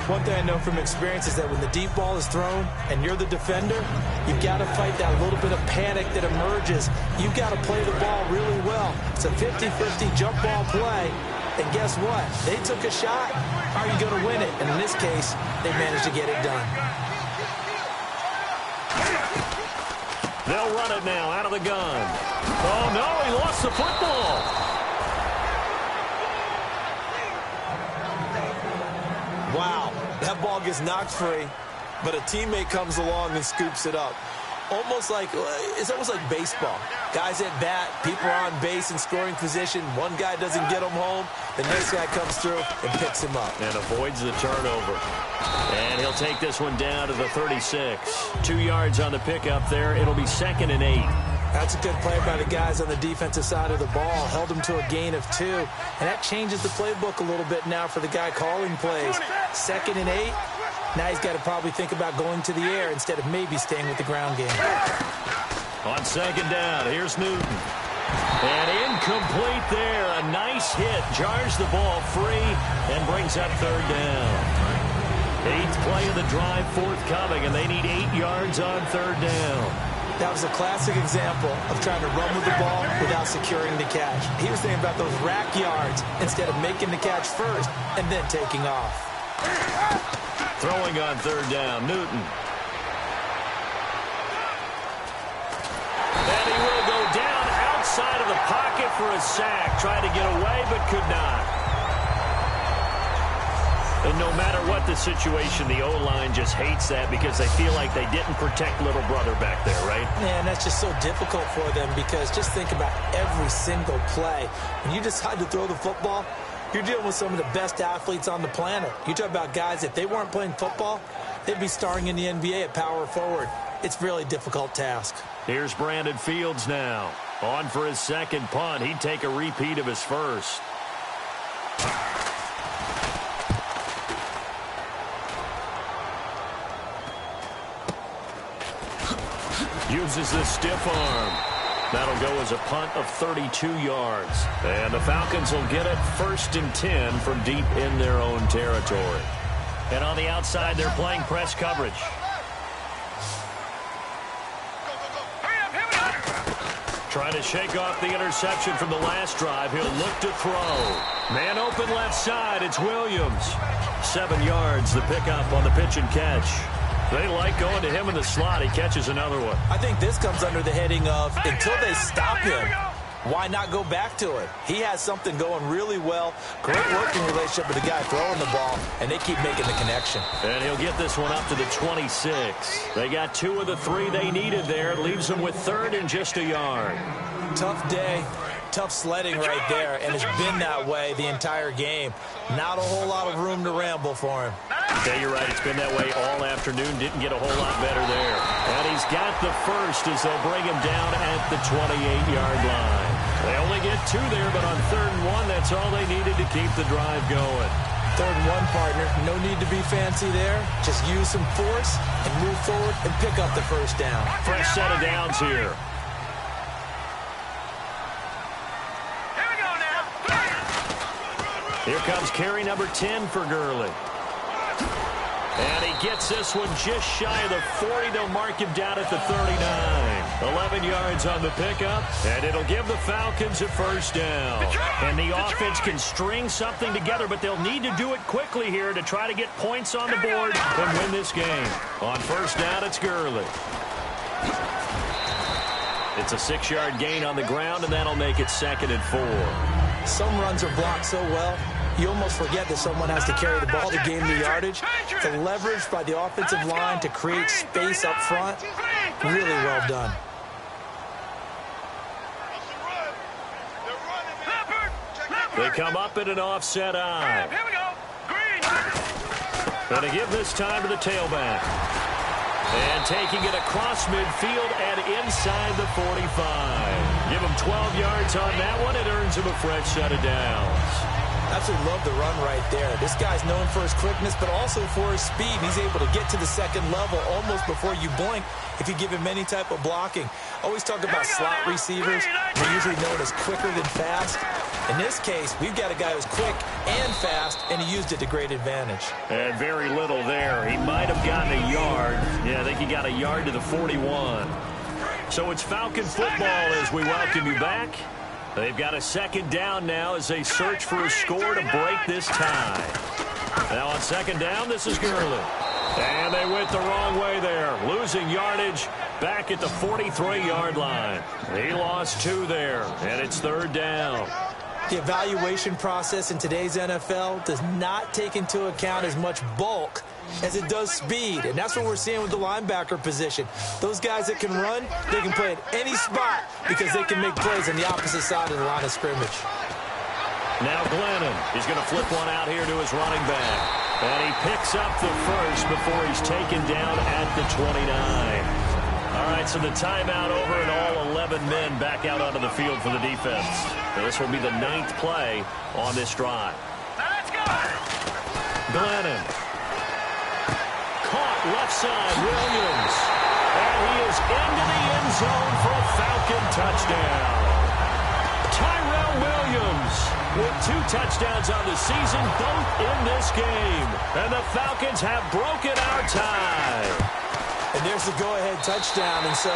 One thing I know from experience is that when the deep ball is thrown and you're the defender, you've got to fight that little bit of panic that emerges. You've got to play the ball really well. It's a 50-50 jump ball play. And guess what? They took a shot. How are you going to win it? And in this case, they managed to get it done. They'll run it now out of the gun. Oh, no, he lost the football. Wow, that ball gets knocked free, but a teammate comes along and scoops it up. It's almost like baseball. Guys at bat, people are on base in scoring position. One guy doesn't get him home. The next guy comes through and picks him up. And avoids the turnover. And he'll take this one down to the 36. 2 yards on the pickup there. It'll be 2nd and 8. That's a good play by the guys on the defensive side of the ball. Held them to a gain of 2. And that changes the playbook a little bit now for the guy calling plays. 2nd and 8. Now he's got to probably think about going to the air instead of maybe staying with the ground game. On second down, here's Newton. And incomplete there. A nice hit. Jars the ball free and brings up 3rd down. 8th play of the drive forthcoming, and they need 8 yards on 3rd down. That was a classic example of trying to run with the ball without securing the catch. He was thinking about those rack yards instead of making the catch first and then taking off. Throwing on 3rd down, Newton. And he will go down outside of the pocket for a sack. Tried to get away, but could not. And no matter what the situation, the O-line just hates that because they feel like they didn't protect little brother back there, right? Man, that's just so difficult for them because just think about every single play. When you decide to throw the football, you're dealing with some of the best athletes on the planet. You talk about guys, if they weren't playing football, they'd be starring in the NBA at power forward. It's a really difficult task. Here's Brandon Fields now. On for his second punt. He'd take a repeat of his first. Uses the stiff arm. That'll go as a punt of 32 yards. And the Falcons will get it 1st and 10 from deep in their own territory. And on the outside, they're playing press coverage. Hurry up, Trying to shake off the interception from the last drive. He'll look to throw. Man open left side. It's Williams. 7 yards, the pickup on the pitch and catch. They like going to him in the slot. He catches another one. I think this comes under the heading of until they stop him, why not go back to it? He has something going really well. Great working relationship with the guy throwing the ball, and they keep making the connection. And he'll get this one up to the 26. They got 2 of the 3 they needed there. It leaves them with 3rd and just a yard. Tough day. Tough sledding right there, and it's been that way the entire game. Not a whole lot of room to ramble for him. Yeah, you're right. It's been that way all afternoon. Didn't get a whole lot better there. And he's got the first as they'll bring him down at the 28-yard line. They only get 2 there, but on 3rd and 1, that's all they needed to keep the drive going. 3rd and 1, partner. No need to be fancy there. Just use some force and move forward and pick up the first down. Fresh set of downs here. Here comes carry number 10 for Gurley. And he gets this one just shy of the 40. They'll mark him down at the 39. 11 yards on the pickup, and it'll give the Falcons a first down. And the offense can string something together, but they'll need to do it quickly here to try to get points on the board and win this game. On first down, it's Gurley. It's a 6-yard gain on the ground, and that'll make it 2nd and 4. Some runs are blocked so well, you almost forget that someone has to carry the ball to gain the yardage. The leverage by the offensive line to create space up front, really well done. They come up in an offset eye. Going to give this time to the tailback. And taking it across midfield and inside the 45. Give him 12 yards on that one. It earns him a fresh set of downs. Absolutely love the run right there. This guy's known for his quickness, but also for his speed. He's able to get to the 2nd level almost before you blink if you give him any type of blocking. Always talk about slot receivers. They're usually known as quicker than fast. In this case, we've got a guy who's quick and fast, and he used it to great advantage. And very little there. He might have gotten a yard. Yeah, I think he got a yard to the 41. So it's Falcon football as we welcome you back. They've got a 2nd down now as they search for a score to break this tie. Now on 2nd down, this is Gurley. And they went the wrong way there. Losing yardage back at the 43-yard line. He lost 2 there, and it's 3rd down. The evaluation process in today's NFL does not take into account as much bulk as it does speed, and that's what we're seeing with the linebacker position. Those guys that can run, they can play at any spot because they can make plays on the opposite side of the line of scrimmage. Now Glennon is going to flip one out here to his running back, and he picks up the first before he's taken down at the 29. All right, so the timeout over and all 11 men back out onto the field for the defense. Now, this will be the 9th play on this drive. Let's go! Glennon. Caught left side, Williams. And he is into the end zone for a Falcon touchdown. Tyrell Williams with 2 touchdowns on the season, both in this game. And the Falcons have broken our tie. And there's the go-ahead touchdown, and so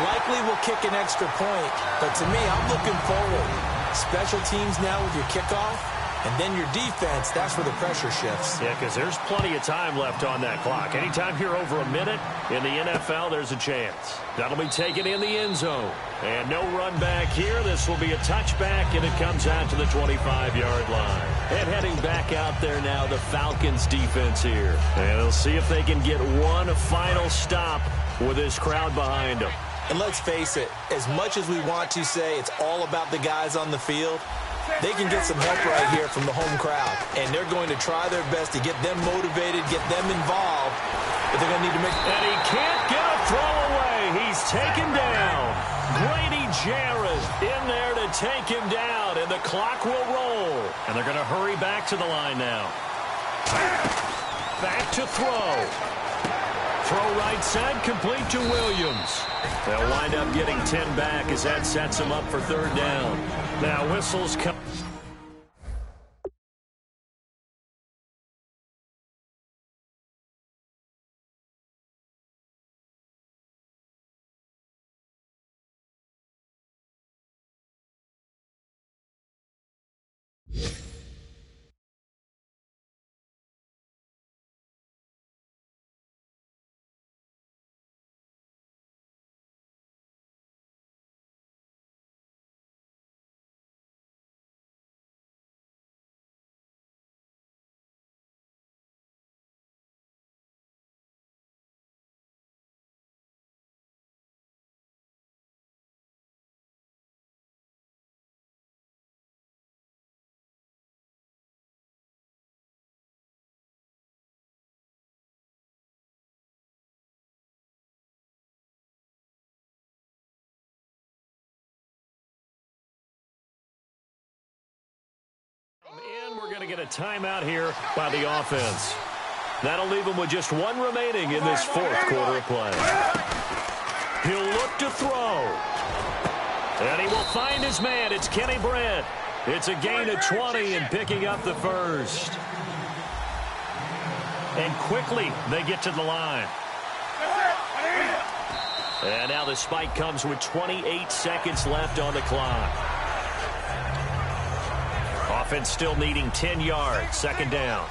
likely will kick an extra point. But to me, I'm looking forward. Special teams now with your kickoff, and then your defense, that's where the pressure shifts. Yeah, because there's plenty of time left on that clock. Anytime you're over a minute in the NFL, there's a chance. That'll be taken in the end zone. And no run back here. This will be a touchback, and it comes out to the 25-yard line. And heading back out there now, the Falcons defense here. And they'll see if they can get one final stop with this crowd behind them. And let's face it, as much as we want to say it's all about the guys on the field, they can get some help right here from the home crowd. And they're going to try their best to get them motivated, get them involved. But they're going to need to make... And he can't get a throw away. He's taken down. Grady Jarrett in there to take him down. And the clock will roll. And they're going to hurry back to the line now. Back to throw. Throw right side, complete to Williams. They'll wind up getting 10 back as that sets them up for 3rd down. Now whistles come. to get a timeout here by the offense. That'll leave him with just one remaining in this fourth quarter of play. He'll look to throw. And he will find his man. It's Kenny Brent. It's a gain of 20 and picking up the first. And quickly they get to the line. And now the spike comes with 28 seconds left on the clock. Offense still needing 10 yards. Second down.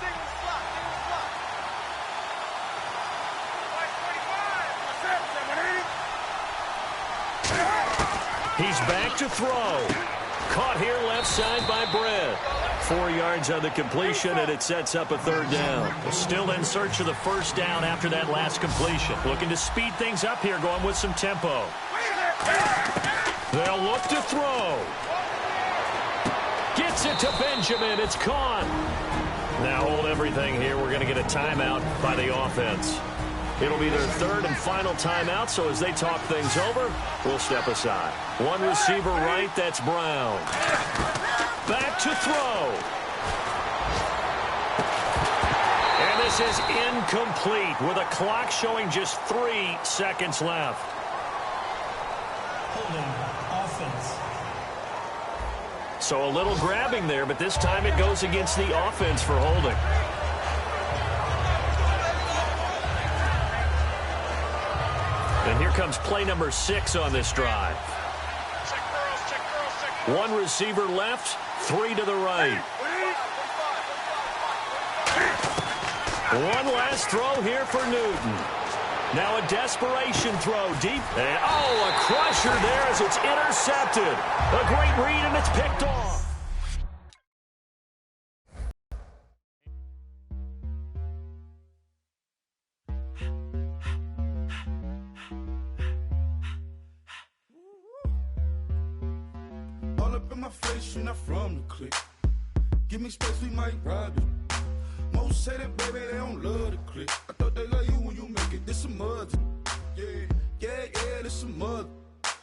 He's back to throw. Caught here left side by Brett. 4 yards on the completion, and it sets up a third down. Still in search of the first down after that last completion. Looking to speed things up here, going with some tempo. They'll look to throw. Gets it to Benjamin. It's caught. Now hold everything here. We're going to get a timeout by the offense. It'll be their third and final timeout, so as they talk things over, we'll step aside. One receiver right, that's Brown. Back to throw. And this is incomplete with a clock showing just 3 seconds left. Holding offense. So a little grabbing there, but this time it goes against the offense for holding. And here comes play number 6 on this drive. One receiver left, 3 to the right. One last throw here for Newton. Now a desperation throw deep. And a crusher there as it's intercepted. A great read, and it's picked off. All up in my face, you're not from the clique. Give me space, we might ride it. Most say that, baby, they don't love the clique. I thought they love you when you make it. This some mud. Yeah, this some mud.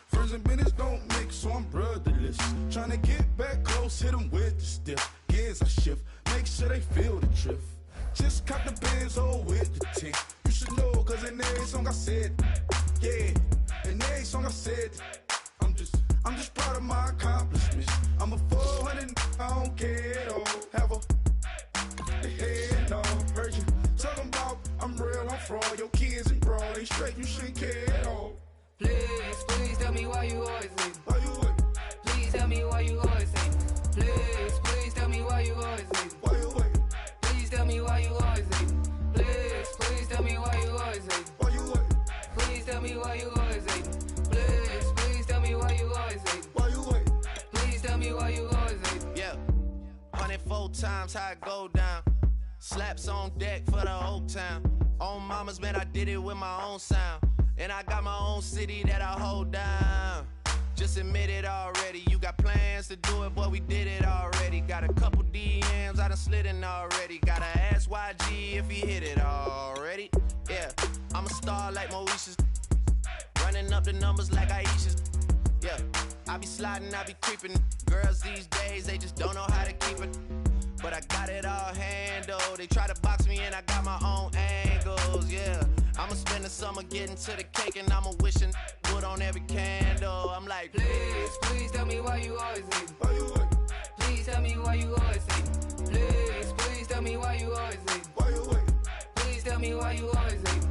Friends and business don't mix, so I'm brotherless. Trying to get back close, hit them with the stiff. Gears I shift, make sure they feel the drift. Just caught the Benz, with the tint. You should know, cause in every song I said, yeah, in every song I said, I'm just proud of my accomplishments. I'm a 400, I don't care at all. Have a head on. Heard you talking about I'm real, I'm fraud. Your kids and broad, they straight, you shouldn't care at all. Please tell me why you always leave. Why you wait? Please tell me why you always leave. Please tell me why you always leave. Why you wait? Please tell me why you always leave. Please tell me why you always leave. Why you wait? Please tell me why you always leave. Please tell me why you always leave. Why you wait? Please tell me why you always leave. Yeah, 104 times how it go down. Slaps on deck for the whole town. On mama's man, I did it with my own sound. And I got my own city that I hold down. Just admit it already. You got plans to do it, boy, we did it already. Got a couple DMs, I done slid in already. Gotta ask YG if he hit it already. Yeah, I'm a star like Moesha's. Running up the numbers like Aisha's. Yeah, I be sliding, I be creeping. Girls these days, they just don't know how to keep it. But I got it all handled. They try to box me in, I got my own angles, yeah. I'ma spend the summer getting to the cake, and I'ma wishing wood on every candle. I'm like, Please tell me why you always leave. Why you wait? Please tell me why you always leave. Please tell me why you always leave. Why you wait? Please tell me why you always leave.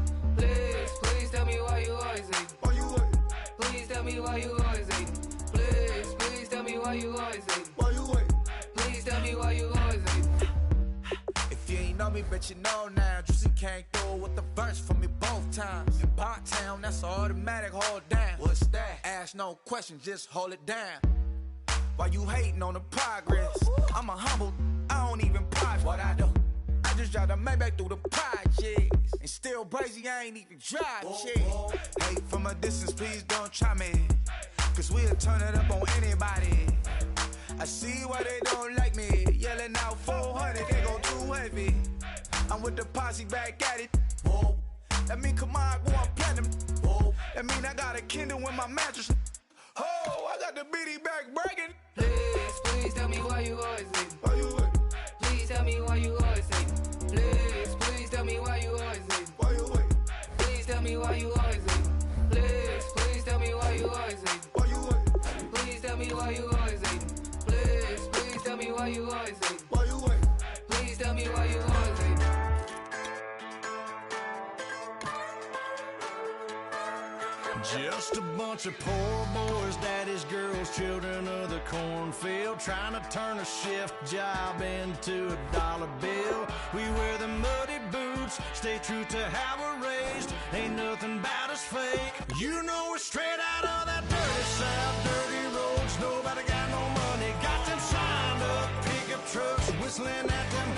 Please tell me why you always leave. Why you wait? Please tell me why you always leave. Please tell me why you always leave. Why you wait? Please tell me why you always leave. If you ain't know me, bet you know now. Juicy came through with the verse for me both times. In Bot Town, that's automatic, hold down. What's that? Ask no question, just hold it down. Why you hating on the progress? I'm a humble, I don't even pride what I do. I just drive the Maybach through the projects. And still brazy, I ain't even drive shit. Hate from a distance, please don't try me. Cause we'll turn it up on anybody. I see why they don't like me. Yelling out 400, they go too heavy. I'm with the posse back at it. Whoa. That mean come on, go on platinum. Whoa. That mean I got a Kindle in my mattress. Oh, I got the BD back bragging. Please tell me why you always leave. Why you wait? Please Please tell me why you always hating. Please tell me why you always hating. Why you waiting? Please tell me why you always hating. Please tell me why you always hating. Why you waiting? Please tell me why you always hating. Please tell me why you always hating. Why you waiting? Please tell me why you always hating. Just a bunch of poor boys, daddy's girls, children of the cornfield, trying to turn a shift job into a dollar bill. We wear the muddy boots, stay true to how we're raised. Ain't nothing about us fake. You know we're straight out of that dirty south, dirty roads. Nobody got no money, got them signed up pickup trucks, whistling at them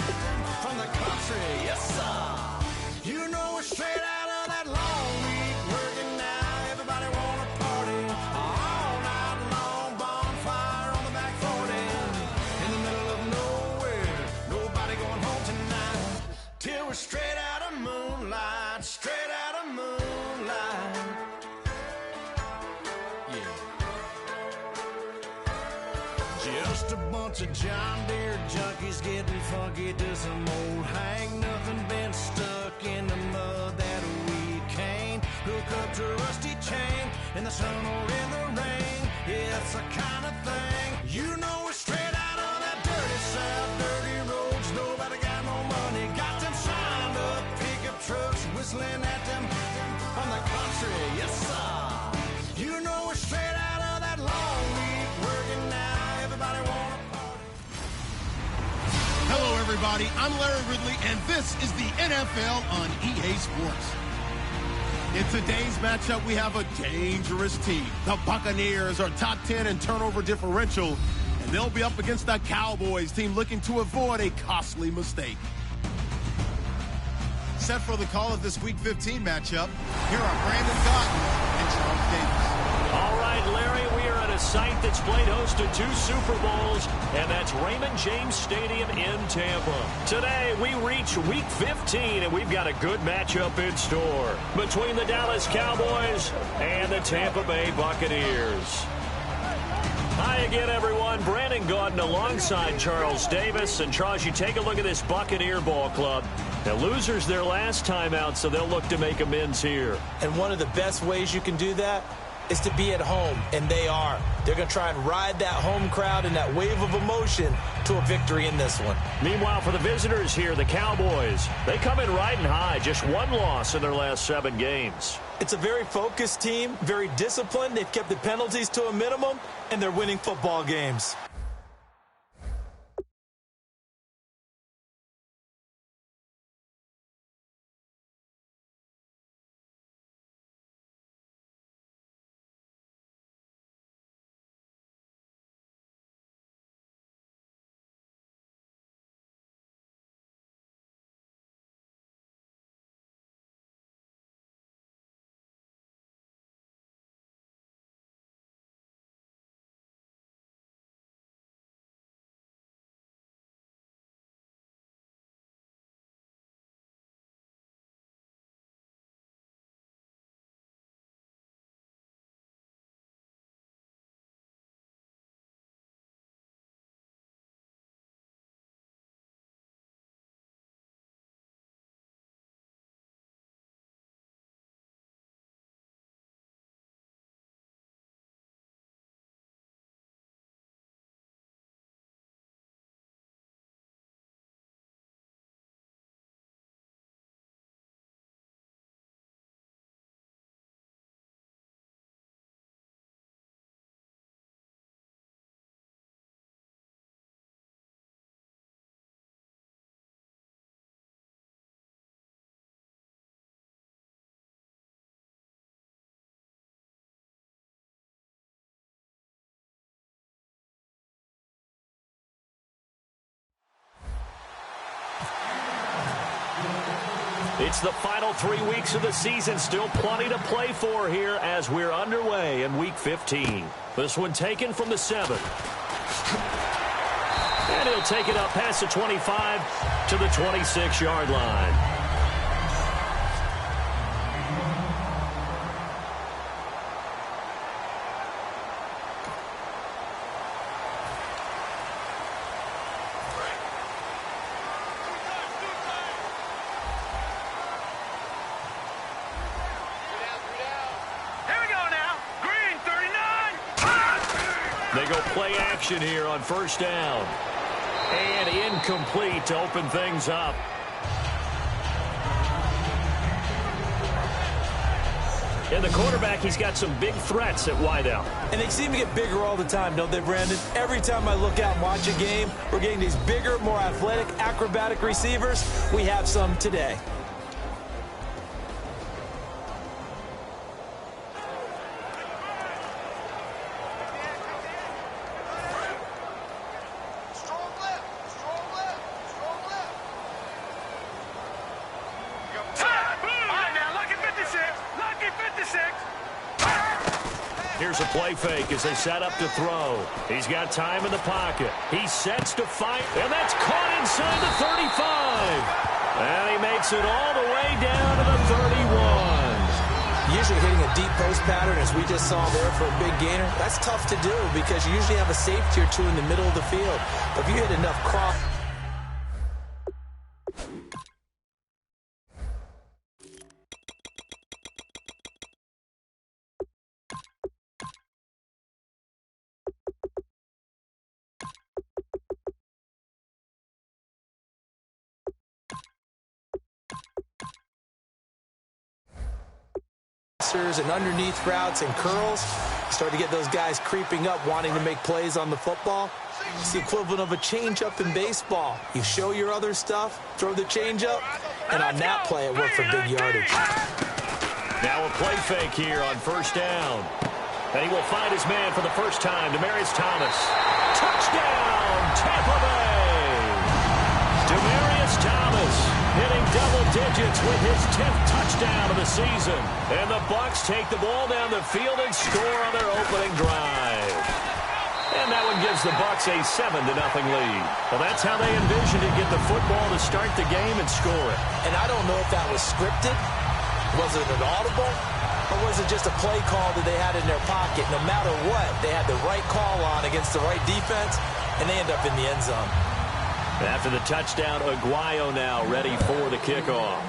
from the country. Yes, sir. You know we're straight out of that long week working now. Everybody wanna party all night long, bonfire on the back 40 in the middle of nowhere. Nobody going home tonight till we're straight out of moonlight, straight out of moonlight. Yeah. Just a bunch of John Deere junkies getting funky to some old hang. Nothing been stuck in the mud that we can't hook up to a rusty chain in the sun or in the rain. Yeah, it's the kind of thing. You know we're straight out of that dirty south, dirty roads. Nobody got no money, got them signed up pickup trucks, whistling at them from the country. Yes, sir. You know we're straight out of that long week working now. Everybody wanna party. Hello, everybody. I'm Larry Ridley, and this is the NFL on EA Sports. In today's matchup, we have a dangerous team. The Buccaneers are top 10 in turnover differential, and they'll be up against the Cowboys team looking to avoid a costly mistake. Set for the call of this Week 15 matchup, here are Brandon Cotton and Charles Davis. All right, Larry, we are at a site that's played host to 2 Super Bowls, and that's Raymond James Stadium in Tampa. Today, we reach Week 15, and we've got a good matchup in store between the Dallas Cowboys and the Tampa Bay Buccaneers. Hi again, everyone. Brandon Gaudin alongside Charles Davis. And, Charles, you take a look at this Buccaneer ball club. The losers their last time out, so they'll look to make amends here. And one of the best ways you can do that is to be at home, and they are. They're going to try and ride that home crowd and that wave of emotion to a victory in this one. Meanwhile, for the visitors here, the Cowboys, they come in riding high, just 1 loss in their last 7 games. It's a very focused team, very disciplined. They've kept the penalties to a minimum, and they're winning football games. It's the final 3 weeks of the season. Still plenty to play for here as we're underway in Week 15. This one taken from the 7. And he'll take it up past the 25 to the 26-yard line. They go play action here on first down. And incomplete to open things up. And the quarterback, he's got some big threats at wideout. And they seem to get bigger all the time, don't they, Brandon? Every time I look out and watch a game, we're getting these bigger, more athletic, acrobatic receivers. We have some today. Here's a play fake as they set up to throw. He's got time in the pocket. He sets to fight, and that's caught inside the 35. And he makes it all the way down to the 31. Usually hitting a deep post pattern, as we just saw there for a big gainer, that's tough to do because you usually have a safety or two in the middle of the field. But if you hit enough cross... and underneath routes and curls, start to get those guys creeping up, wanting to make plays on the football. It's the equivalent of a change-up in baseball. You show your other stuff, throw the change-up, and on that play, it worked for big yardage. Now a play fake here on first down. And he will find his man for the first time, Demaryius Thomas. Touchdown, Tampa Bay! Demaryius Thomas hitting double digits with his 10th touchdown of the season. And the Bucs take the ball down the field and score on their opening drive. And that one gives the Bucs a 7-0 lead. Well, that's how they envisioned to get the football to start the game and score it. And I don't know if that was scripted. Was it an audible? Or was it just a play call that they had in their pocket? No matter what, they had the right call on against the right defense, and they end up in the end zone. After the touchdown, Aguayo now ready for the kickoff.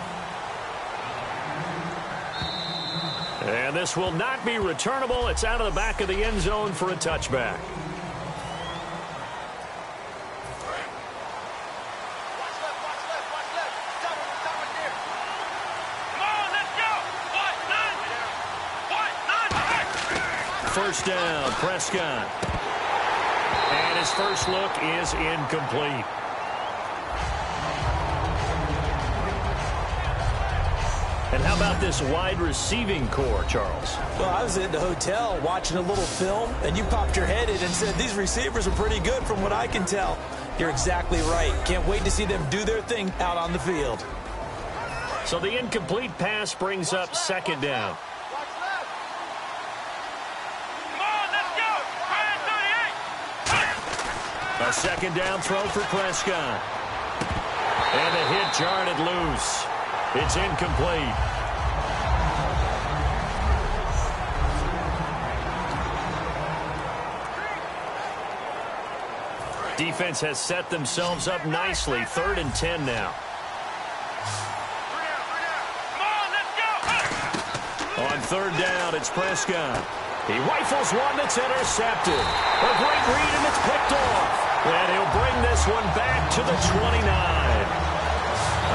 And this will not be returnable. It's out of the back of the end zone for a touchback. First down, Prescott. And his first look is incomplete. And how about this wide receiving core, Charles? Well, I was at the hotel watching a little film, and you popped your head in and said, these receivers are pretty good from what I can tell. You're exactly right. Can't wait to see them do their thing out on the field. So the incomplete pass brings up second down. A second down throw for Prescott. And the hit jarred loose. It's incomplete. Defense has set themselves up nicely. 3rd and 10 now. On 3rd down, it's Prescott. He rifles one that's intercepted. A great read, and it's picked off. And he'll bring this one back to the 29.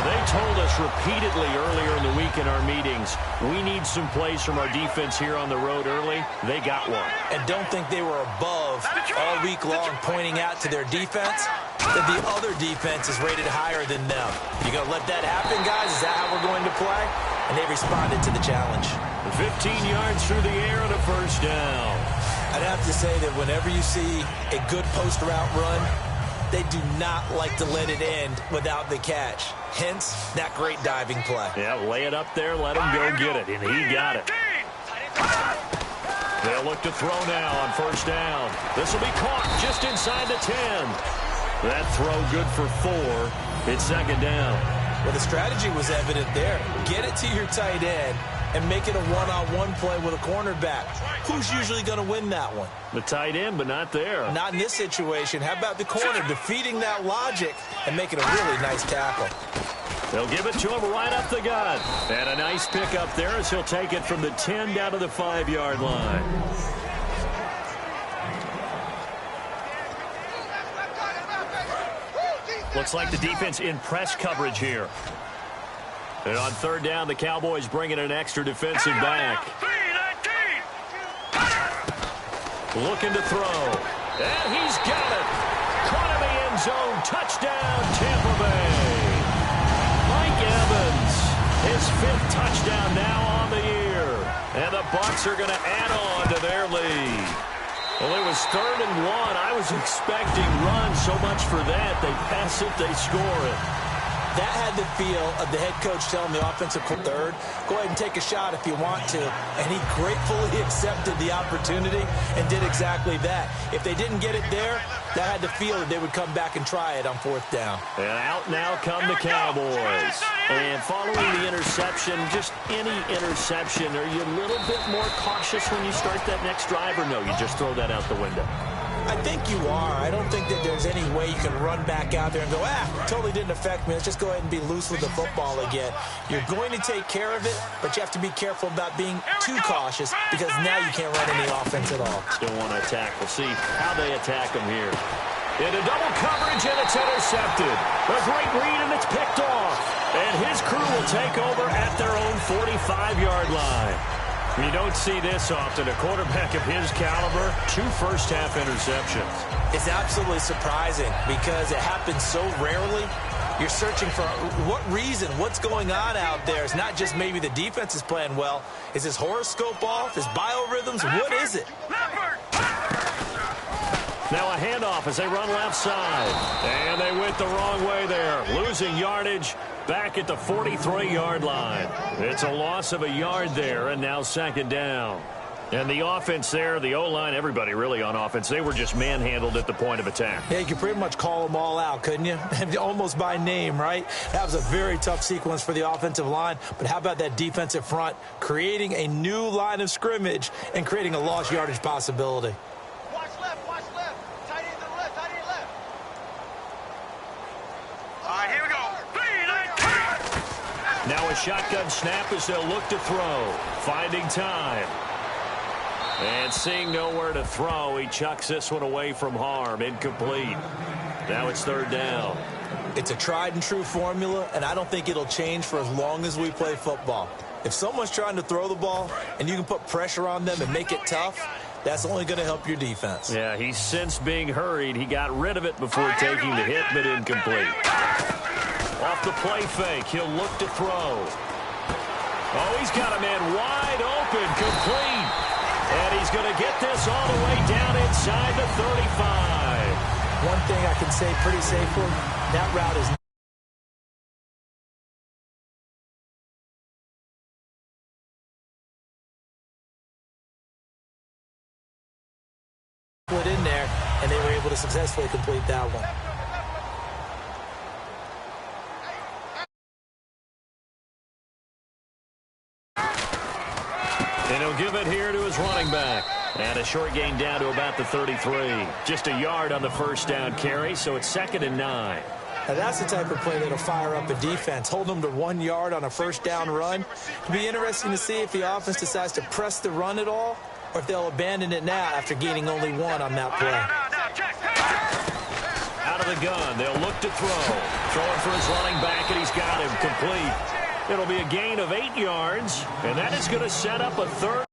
They told us repeatedly earlier in the week in our meetings, we need some plays from our defense here on the road early. They got one. And don't think they were above all week long pointing out to their defense that the other defense is rated higher than them. You going to let that happen, guys? Is that how we're going to play? And they responded to the challenge. 15 yards through the air and a first down. I'd have to say that whenever you see a good post route run, they do not like to let it end without the catch. Hence, that great diving play. Yeah, lay it up there, let him go get it, and he got it. They'll look to throw now on first down. This will be caught just inside the 10. That throw good for 4. It's second down. Well, the strategy was evident there. Get it to your tight end and make it a one-on-one play with a cornerback. Who's usually going to win that one? The tight end, but not there. Not in this situation. How about the corner defeating that logic and making a really nice tackle? They'll give it to him right up the gut. And a nice pickup there as he'll take it from the 10 down to the 5-yard line. Looks like the defense in press coverage here. And on third down, the Cowboys bring in an extra defensive back. Looking to throw. And he's got it. Caught in the end zone. Touchdown, Tampa Bay. Mike Evans, his 5th touchdown now on the year. And the Bucs are going to add on to their lead. Well, it was 3rd and 1. I was expecting runs, so much for that. They pass it, they score it. That had the feel of the head coach telling the offensive third, go ahead and take a shot if you want to. And he gratefully accepted the opportunity and did exactly that. If they didn't get it there, that had the feel that they would come back and try it on 4th down. And out now come the Cowboys. And following the interception, just any interception, are you a little bit more cautious when you start that next drive, or no, you just throw that out the window? I think you are. I don't think that there's any way you can run back out there and go, totally didn't affect me. Let's just go ahead and be loose with the football again. You're going to take care of it, but you have to be careful about being too cautious because now you can't run any offense at all. Still want to attack. We'll see how they attack them here. Into double coverage, and it's intercepted. A great read, and it's picked off. And his crew will take over at their own 45-yard line. You don't see this often. A quarterback of his caliber, 2 first-half interceptions. It's absolutely surprising because it happens so rarely. You're searching for what reason, what's going on out there. It's not just maybe the defense is playing well. Is his horoscope off? His biorhythms? What is it? Now a handoff as they run left side. And they went the wrong way there. Losing yardage back at the 43-yard line. It's a loss of a yard there, and now 2nd down. And the offense there, the O-line, everybody really on offense, they were just manhandled at the point of attack. Yeah, you could pretty much call them all out, couldn't you? Almost by name, right? That was a very tough sequence for the offensive line. But how about that defensive front creating a new line of scrimmage and creating a lost yardage possibility? Watch left. Tight end to the left, tight end left. All right, here we go. Now a shotgun snap as they'll look to throw. Finding time. And seeing nowhere to throw, he chucks this one away from harm. Incomplete. Now it's 3rd down. It's a tried-and-true formula, and I don't think it'll change for as long as we play football. If someone's trying to throw the ball and you can put pressure on them and make it tough, that's only going to help your defense. Yeah, he's since being hurried. He got rid of it before taking the hit, but incomplete. Off the play fake, he'll look to throw. Oh, he's got a man wide open, complete. And he's going to get this all the way down inside the 35. One thing I can say pretty safely, that route is put in there, and they were able to successfully complete that one. And he'll give it here to his running back. And a short gain down to about the 33. Just a yard on the first down carry, so it's 2nd and 9. Now that's the type of play that'll fire up a defense. Hold them to 1 yard on a first down run. It'll be interesting to see if the offense decides to press the run at all or if they'll abandon it now after gaining only 1 on that play. Out of the gun, they'll look to throw. Throwing for his running back, and he's got him complete. It'll be a gain of 8 yards, and that is going to set up a 3rd